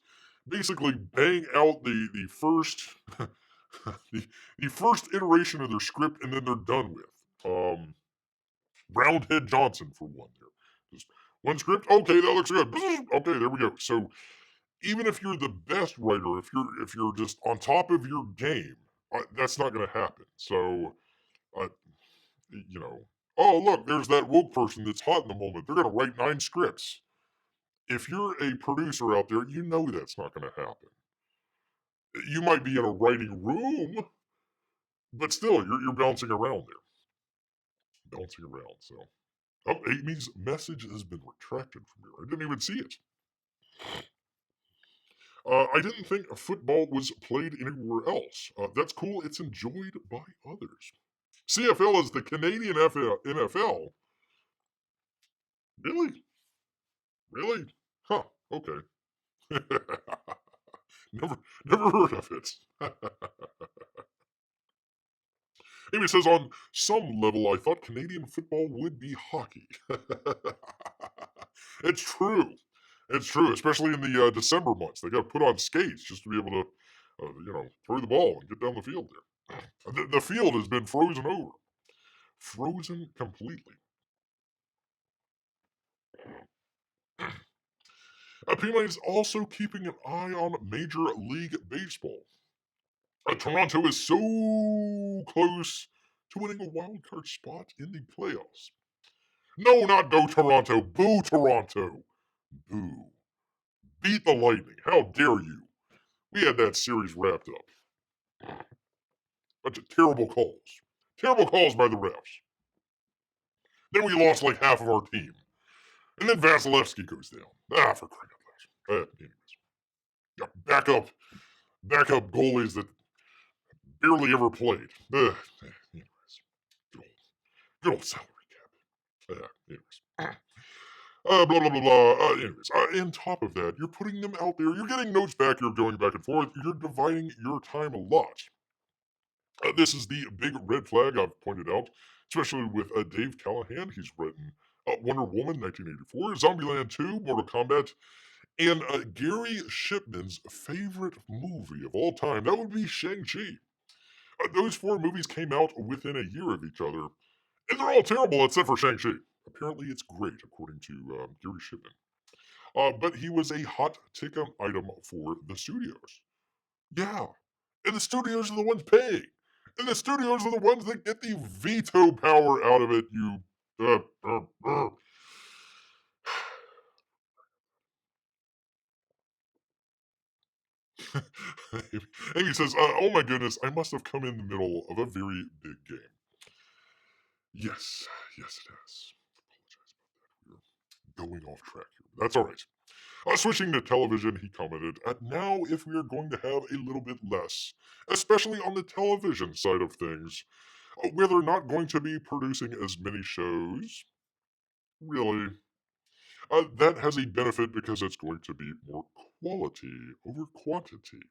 basically bang out the first the first iteration of their script and then they're done with. Roundhead Johnson for one there. Just one script, okay, that looks good. Okay, there we go. So even if you're the best writer, if you're just on top of your game, that's not going to happen. So, uh, you know, oh look, there's that woke person that's hot in the moment. They're going to write 9 scripts. If you're a producer out there, you know that's not going to happen. You might be in a writing room, but still, you're bouncing around there, bouncing around. So, oh, Amy's message has been retracted from here. I didn't even see it. I didn't think football was played anywhere else. That's cool. It's enjoyed by others. CFL is the Canadian NFL. Really? Really? Huh. Okay. never heard of it. Amy says, on some level, I thought Canadian football would be hockey. It's true. It's true, especially in the December months. They got to put on skates just to be able to, throw the ball and get down the field there. The field has been frozen over. Frozen completely. Pima is also keeping an eye on Major League Baseball. Toronto is so close to winning a wild card spot in the playoffs. No, not go Toronto. Boo Toronto. Boo. Beat the Lightning. How dare you? We had that series wrapped up. Bunch of terrible calls. Terrible calls by the refs. Then we lost like half of our team. And then Vasilevsky goes down. For crying out loud. Anyways. Yeah, backup goalies that barely ever played. Anyways. Good old salary cap. Anyways. Blah, blah, blah, blah. On top of that, you're putting them out there. You're getting notes back. You're going back and forth. You're dividing your time a lot. This is the big red flag I've pointed out, especially with Dave Callahan. He's written Wonder Woman 1984, Zombieland 2, Mortal Kombat, and Gary Shipman's favorite movie of all time. That would be Shang-Chi. Those four movies came out within a year of each other, and they're all terrible except for Shang-Chi. Apparently, it's great, according to Gary Shipman. But he was a hot ticket item for the studios. Yeah. And the studios are the ones paying. And the studios are the ones that get the veto power out of it, you. Amy says, oh my goodness, I must have come in the middle of a very big game. Yes, it has. Apologize about that. We're going off track here. That's all right. Switching to television, he commented, now if we are going to have a little bit less, especially on the television side of things, where they're not going to be producing as many shows, really, that has a benefit because it's going to be more quality over quantity.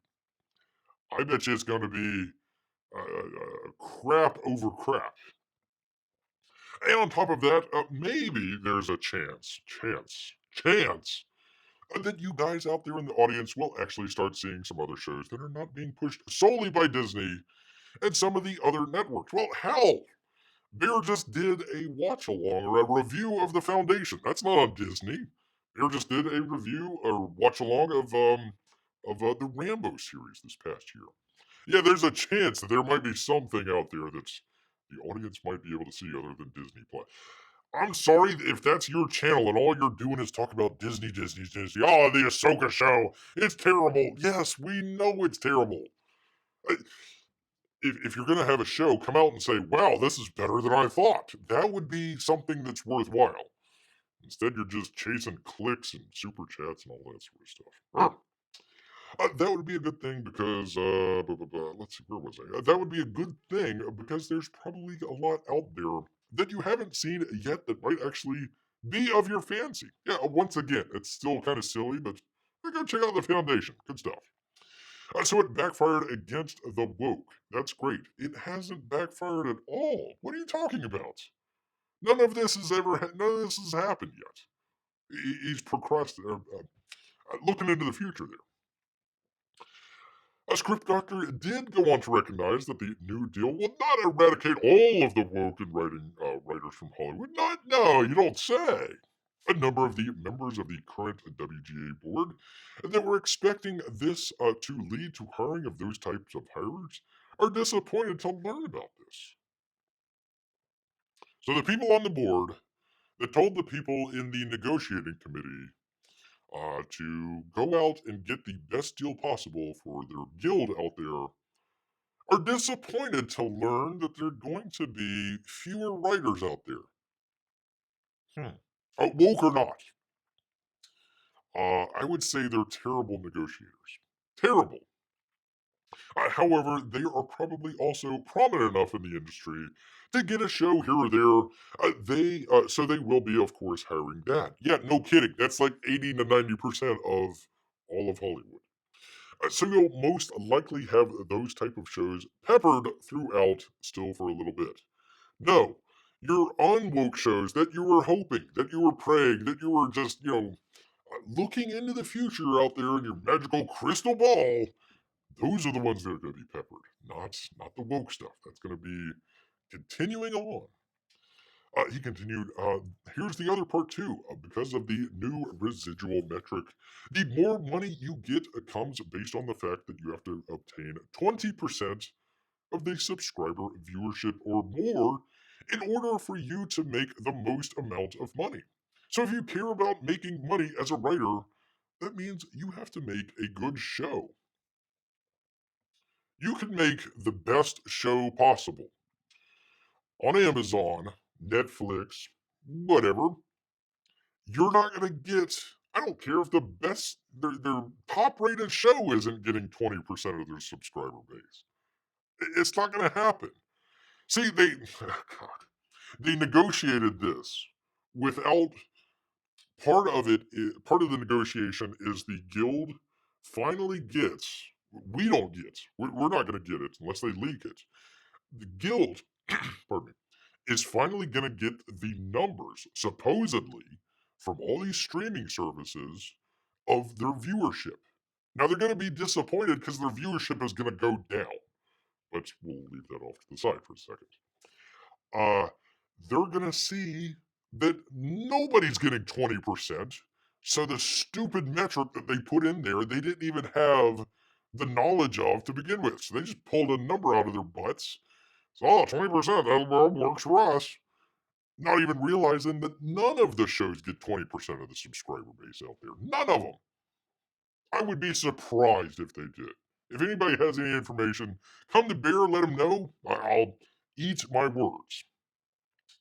I bet you it's going to be crap over crap. And on top of that, maybe there's a chance that you guys out there in the audience will actually start seeing some other shows that are not being pushed solely by Disney and some of the other networks. Well, hell, Bear just did a watch along or a review of The Foundation. That's not on Disney. Bear just did a review or watch along of the Rambo series this past year. Yeah, there's a chance that there might be something out there that's the audience might be able to see other than Disney Plus. I'm sorry if that's your channel and all you're doing is talk about Disney. Oh, the Ahsoka show. It's terrible. Yes, we know it's terrible. If you're going to have a show, come out and say, wow, this is better than I thought. That would be something that's worthwhile. Instead, you're just chasing clicks and super chats and all that sort of stuff. That would be a good thing because, let's see, where was I? That would be a good thing because there's probably a lot out there that you haven't seen yet that might actually be of your fancy. Yeah, once again, it's still kind of silly, but go check out The Foundation. Good stuff. So it backfired against the woke. That's great. It hasn't backfired at all. What are you talking about? None of this has happened yet. He's procrastinating, looking into the future there. A script doctor did go on to recognize that the New Deal will not eradicate all of the woke and writers from Hollywood. No, you don't say. A number of the members of the current WGA board that were expecting this to lead to hiring of those types of hires are disappointed to learn about this. So the people on the board that told the people in the negotiating committee to go out and get the best deal possible for their guild out there are disappointed to learn that there are going to be fewer writers out there. Woke or not. I would say they're terrible negotiators. Terrible. However, they are probably also prominent enough in the industry to get a show here or there. So they will be, of course, hiring that. Yeah, no kidding. That's like 80 to 90% of all of Hollywood. So you'll most likely have those type of shows peppered throughout still for a little bit. No, your unwoke shows that you were hoping, that you were praying, that you were just, looking into the future out there in your magical crystal ball, those are the ones that are going to be peppered, not the woke stuff. That's going to be continuing on. He continued, here's the other part too. Because of the new residual metric, the more money you get comes based on the fact that you have to obtain 20% of the subscriber viewership or more in order for you to make the most amount of money. So if you care about making money as a writer, that means you have to make a good show. You can make the best show possible on Amazon, Netflix, whatever. You're not going to get, I don't care if the best, their top rated show isn't getting 20% of their subscriber base. It's not going to happen. See, God, they negotiated this without part of it. Part of the negotiation is the guild finally gets. We don't get. We're not going to get it unless they leak it. The guild, pardon me, is finally going to get the numbers supposedly from all these streaming services of their viewership. Now they're going to be disappointed because their viewership is going to go down. But we'll leave that off to the side for a second. They're going to see that nobody's getting 20%. So the stupid metric that they put in there, they didn't even have the knowledge of to begin with. So they just pulled a number out of their butts. So, 20%, that works for us. Not even realizing that none of the shows get 20% of the subscriber base out there. None of them. I would be surprised if they did. If anybody has any information, come to Bear, let him know. I'll eat my words.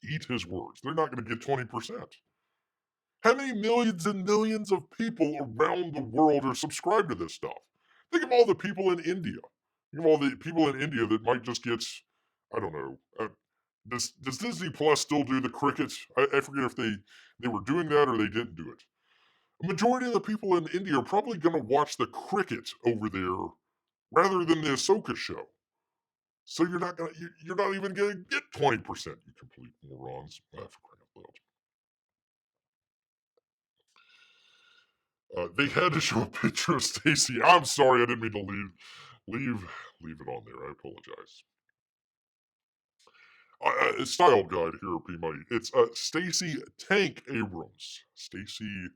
Eat his words. They're not going to get 20%. How many millions and millions of people around the world are subscribed to this stuff? Think of all the people in India. Think of all the people in India that might just get, I don't know. Does Disney Plus still do the cricket? I forget if they were doing that or they didn't do it. A majority of the people in India are probably going to watch the cricket over there rather than the Ahsoka show. So you're not even going to get 20%, you complete morons. For crying out loud. They had to show a picture of Stacy. I'm sorry, I didn't mean to leave it on there. I apologize. Style guide here, P Money. It's Stacy Tank Abrams. Stacy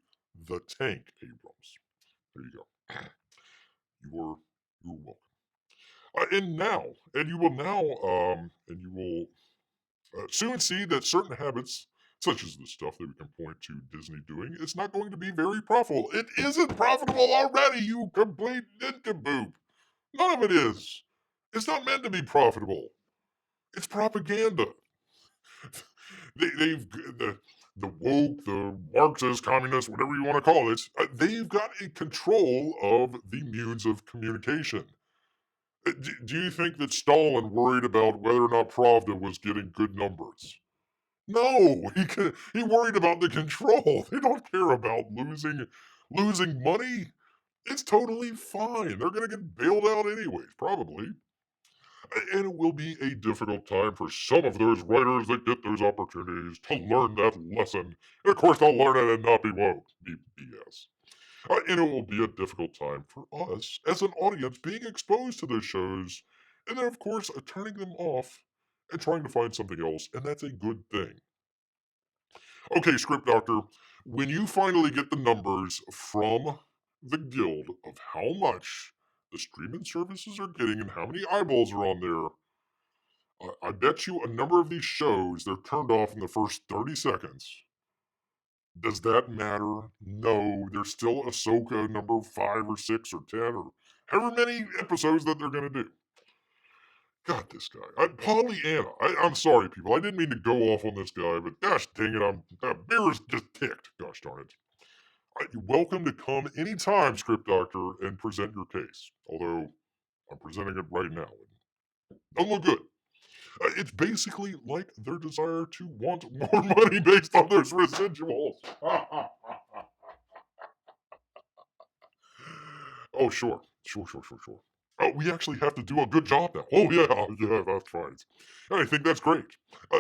the Tank Abrams. There you go. You're welcome. And you will now, and you will soon see that certain habits, such as the stuff that we can point to Disney doing, is not going to be very profitable. It isn't profitable already, you complete nincompoop. None of it is. It's not meant to be profitable. It's propaganda. They've the woke, the Marxist, communist, whatever you want to call it, they've got a control of the means of communication. Do you think that Stalin worried about whether or not Pravda was getting good numbers? No, he worried about the control. They don't care about losing money. It's totally fine. They're gonna get bailed out anyways, probably. And it will be a difficult time for some of those writers that get those opportunities to learn that lesson. And of course, they'll learn it and not be woke. BS. And it will be a difficult time for us as an audience being exposed to those shows, and then, of course, turning them off and trying to find something else. And that's a good thing. Okay, Script Doctor, when you finally get the numbers from the guild of how much the streaming services are getting and how many eyeballs are on there, I bet you a number of these shows, they're turned off in the first 30 seconds. Does that matter? No, there's still Ahsoka number 5 or 6 or 10 or however many episodes that they're going to do. God, this guy. Pollyanna. I'm sorry, people. I didn't mean to go off on this guy, but gosh dang it, Bear is just ticked. Gosh darn it. You're welcome to come anytime, Script Doctor, and present your case. Although, I'm presenting it right now. Don't look good. It's basically like their desire to want more money based on those residuals. Oh, sure. Sure. Oh, we actually have to do a good job now. Oh, yeah, that's right. And I think that's great.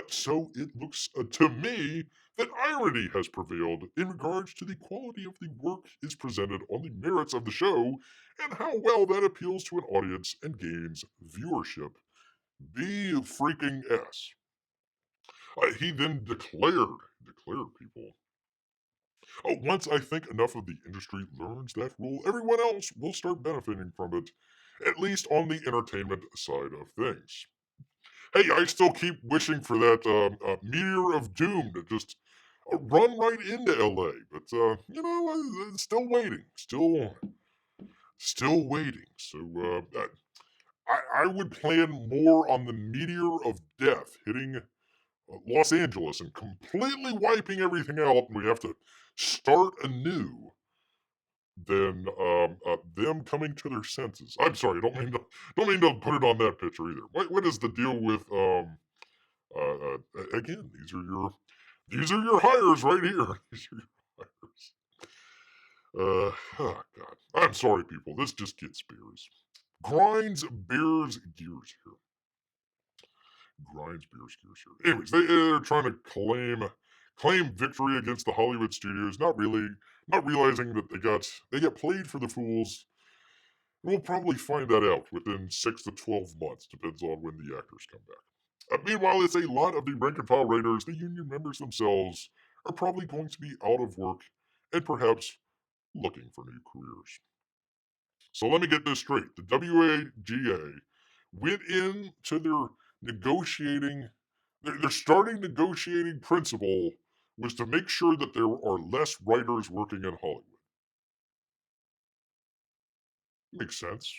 So it looks to me that irony has prevailed in regards to the quality of the work is presented on the merits of the show and how well that appeals to an audience and gains viewership. Be freaking S. He then declared people. Oh, once I think enough of the industry learns that rule, everyone else will start benefiting from it, at least on the entertainment side of things. Hey, I still keep wishing for that meteor of doom to just run right into LA, but still waiting, still waiting. So I would plan more on the meteor of death hitting Los Angeles and completely wiping everything out, and we have to start anew than them coming to their senses. I'm sorry, don't mean to put it on that picture either. What is the deal with again? These are your hires right here. These are your hires. Oh God, I'm sorry, people. This just gets bears. Grinds bears gears here. Grinds bears gears here. Anyways, they're trying to claim victory against the Hollywood studios. Not realizing that they get played for the fools. We'll probably find that out within 6 to 12 months, depends on when the actors come back. Meanwhile, it's a lot of the rank and file writers, the union members themselves, are probably going to be out of work and perhaps looking for new careers. So let me get this straight. The WGA went into their negotiating, their starting negotiating principle was to make sure that there are less writers working in Hollywood. Makes sense.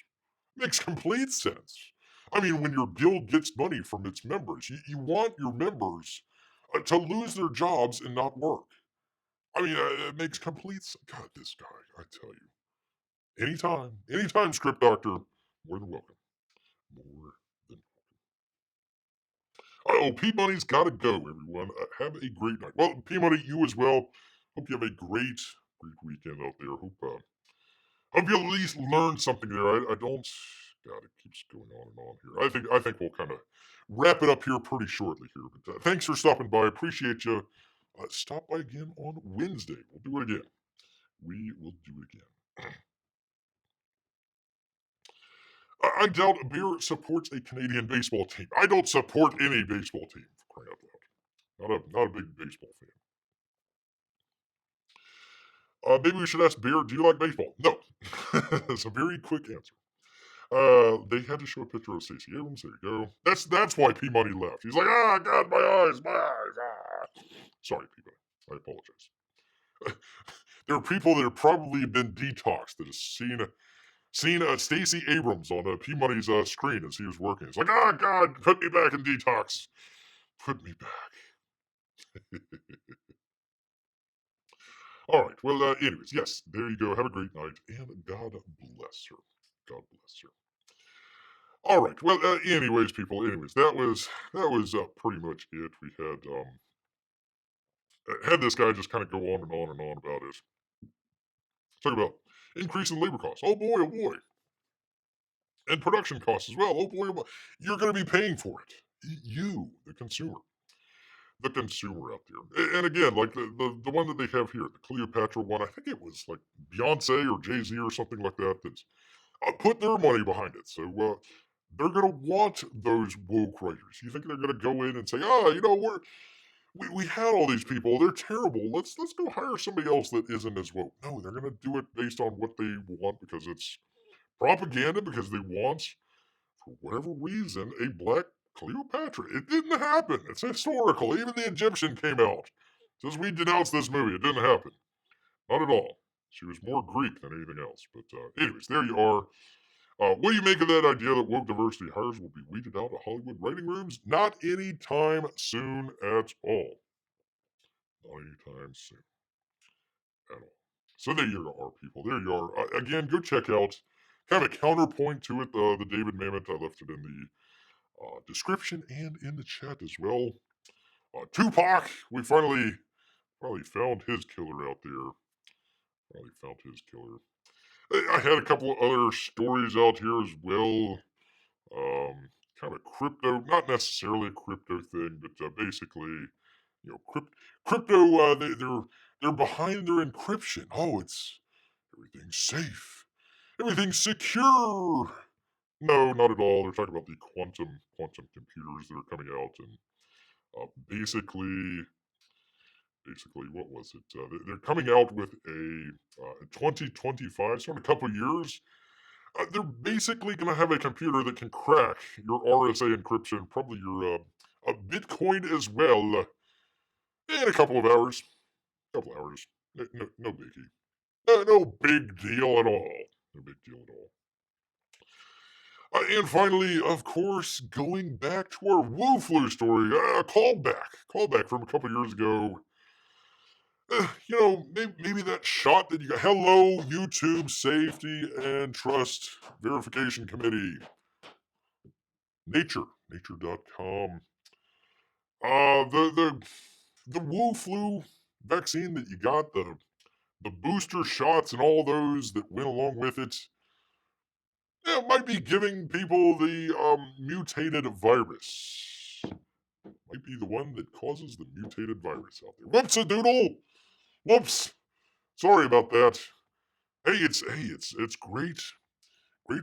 Makes complete sense. I mean, when your guild gets money from its members, you want your members to lose their jobs and not work. I mean, it makes complete sense. God, this guy, I tell you. Anytime, Script Doctor, more than welcome. More than Oh, P Money's got to go, everyone. Have a great night. Well, P Money, you as well. Hope you have a great weekend out there. Hope you at least learned something there. I don't. God, it keeps going on and on here. I think we'll kind of wrap it up here pretty shortly here. But thanks for stopping by. Appreciate you. Stop by again on Wednesday. We'll do it again. We will do it again. I doubt Beer supports a Canadian baseball team. I don't support any baseball team, for crying out loud. Not a big baseball fan. Maybe we should ask Beer, do you like baseball? No. It's a very quick answer. They had to show a picture of Stacey Abrams. There you go. That's why P Money left. He's like, God, my eyes. Sorry, P Money. I apologize. There are people that have probably been detoxed that have seen Stacey Abrams on P Money's screen as he was working. It's like, God, put me back in detox. Put me back. All right. Well, anyways, yes, there you go. Have a great night, and God bless her. God bless her. All right. Well, anyways, people. Anyways, that was pretty much it. We had this guy just kind of go on and on and on about it. Talk about increase in labor costs. Oh boy, and production costs as well. Oh boy. You're going to be paying for it. You, the consumer out there. And again, like the one that they have here, the Cleopatra one. I think it was like Beyonce or Jay-Z or something like that. That's put their money behind it. So they're going to want those woke writers. You think they're going to go in and say, we had all these people. They're terrible. Let's go hire somebody else that isn't as woke. No, they're going to do it based on what they want because it's propaganda. Because they want, for whatever reason, a black Cleopatra. It didn't happen. It's historical. Even the Egyptian came out. Says we denounced this movie. It didn't happen. Not at all. She was more Greek than anything else. But anyways, there you are. What do you make of that idea that woke diversity hires will be weeded out of Hollywood writing rooms? Not anytime soon at all. Not anytime soon at all. So there you are, people. There you are. Again, go check out kind of a counterpoint to it. The David Mamet. I left it in the description and in the chat as well. Tupac. We finally found his killer out there. Finally found his killer. I had a couple of other stories out here as well. Kind of crypto, not necessarily a crypto thing, but basically, crypto. They're behind their encryption. Oh, it's everything's safe, everything's secure. No, not at all. They're talking about the quantum computers that are coming out, and basically, what was it? They're coming out with a 2025, so in a couple of years. They're basically going to have a computer that can crack your RSA encryption, probably your Bitcoin as well, in a couple of hours. Couple hours. No biggie. No big deal at all. No big deal at all. And finally, of course, going back to our Woo Flu story, callback from a couple years ago. Maybe that shot that you got. Hello, YouTube Safety and Trust Verification Committee. Nature.com. The Wu flu vaccine that you got, the booster shots and all those that went along with it, might be giving people the mutated virus. Might be the one that causes the mutated virus out there. Whoops-a-doodle! Whoops! Sorry about that. It's great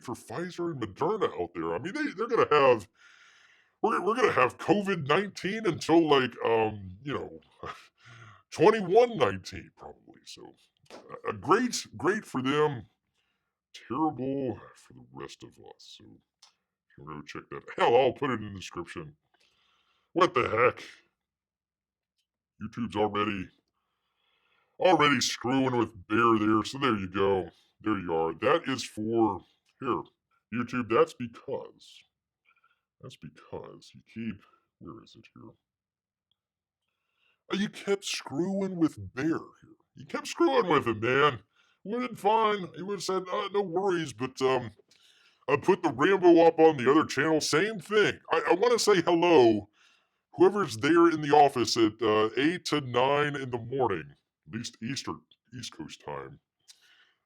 for Pfizer and Moderna out there. I mean, they're gonna have we're gonna have COVID-19 until 2119 probably. So great for them. Terrible for the rest of us. So if you want to go check that, hell, I'll put it in the description. What the heck? YouTube's already screwing with Bear there. So there you go. There you are. That is for here, YouTube. That's because you keep. Where is it here? You kept screwing with Bear here. You kept screwing with him, man. Would have been fine. He would have said, no worries, but I put the Rambo up on the other channel. Same thing. I want to say hello. Whoever's there in the office at 8 to 9 in the morning, at least East Coast time,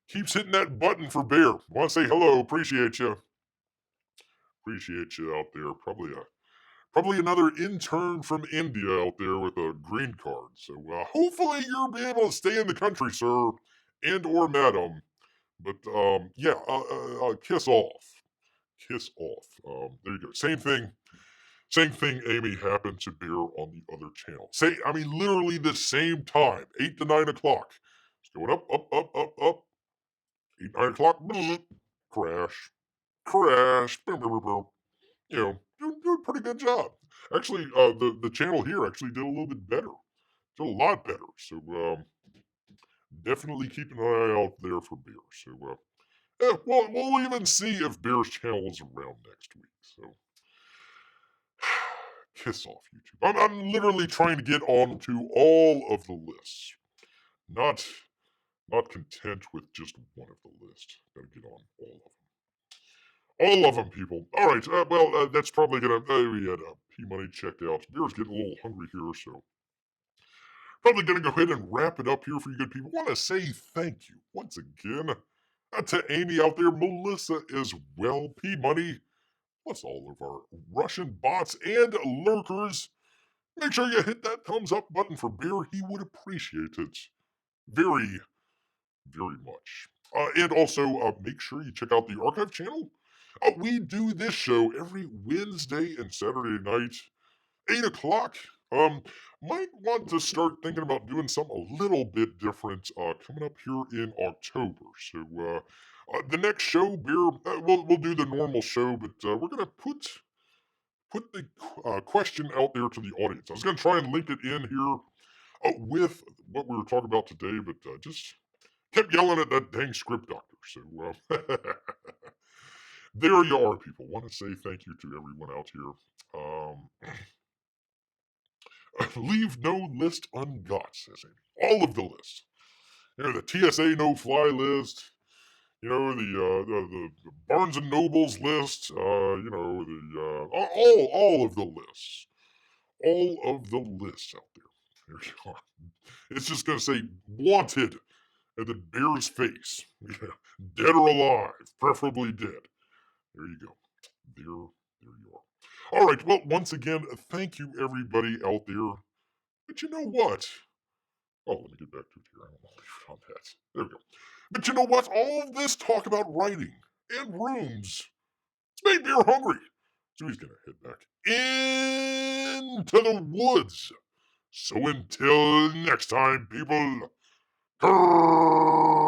keeps hitting that button for Bear. Want to say hello. Appreciate you. Appreciate you out there. Probably another intern from India out there with a green card. So hopefully you'll be able to stay in the country, sir, and or madam. But kiss off. Kiss off. There you go. Same thing, Amy, happened to Bear on the other channel. Literally the same time, 8 to 9 o'clock. It's going up, up, up, up, up. 8, 9 o'clock, crash. Boom, boom, boom, boom. Doing a pretty good job. Actually, the channel here actually did a little bit better. Did a lot better. So definitely keep an eye out there for Bear. So we'll even see if Bear's channel is around next week. So kiss off, YouTube. I'm literally trying to get onto all of the lists. Not content with just one of the lists. Gotta get on all of them. All of them, people. All right. That's probably gonna. We had P-Money checked out. Beer's getting a little hungry here, so probably gonna go ahead and wrap it up here for you good people. Want to say thank you once again to Amy out there, Melissa as well, P-Money, plus all of our Russian bots and lurkers. Make sure you hit that thumbs up button for Beer. He would appreciate it very, very much. And also, make sure you check out the archive channel. We do this show every Wednesday and Saturday night, 8 o'clock. Might want to start thinking about doing something a little bit different coming up here in October. So the next show, Beer, we'll do the normal show, but we're gonna put the question out there to the audience. I was gonna try and link it in here with what we were talking about today, but just kept yelling at that dang script doctor. So there you are, people. Want to say thank you to everyone out here. Leave no list ungot, says Amy. All of the lists. The TSA no-fly list. The Barnes and Nobles list. All of the lists. All of the lists out there. There you are. It's just going to say wanted and then bear's face. Yeah, dead or alive, preferably dead. There you go. There you are. All right, well, once again, thank you everybody out there. But you know what? Oh, let me get back to it here. I don't want to leave it on that. There we go. But you know what? All of this talk about writing and rooms, it's made Bear hungry. So he's going to head back into the woods. So until next time, people, grrr.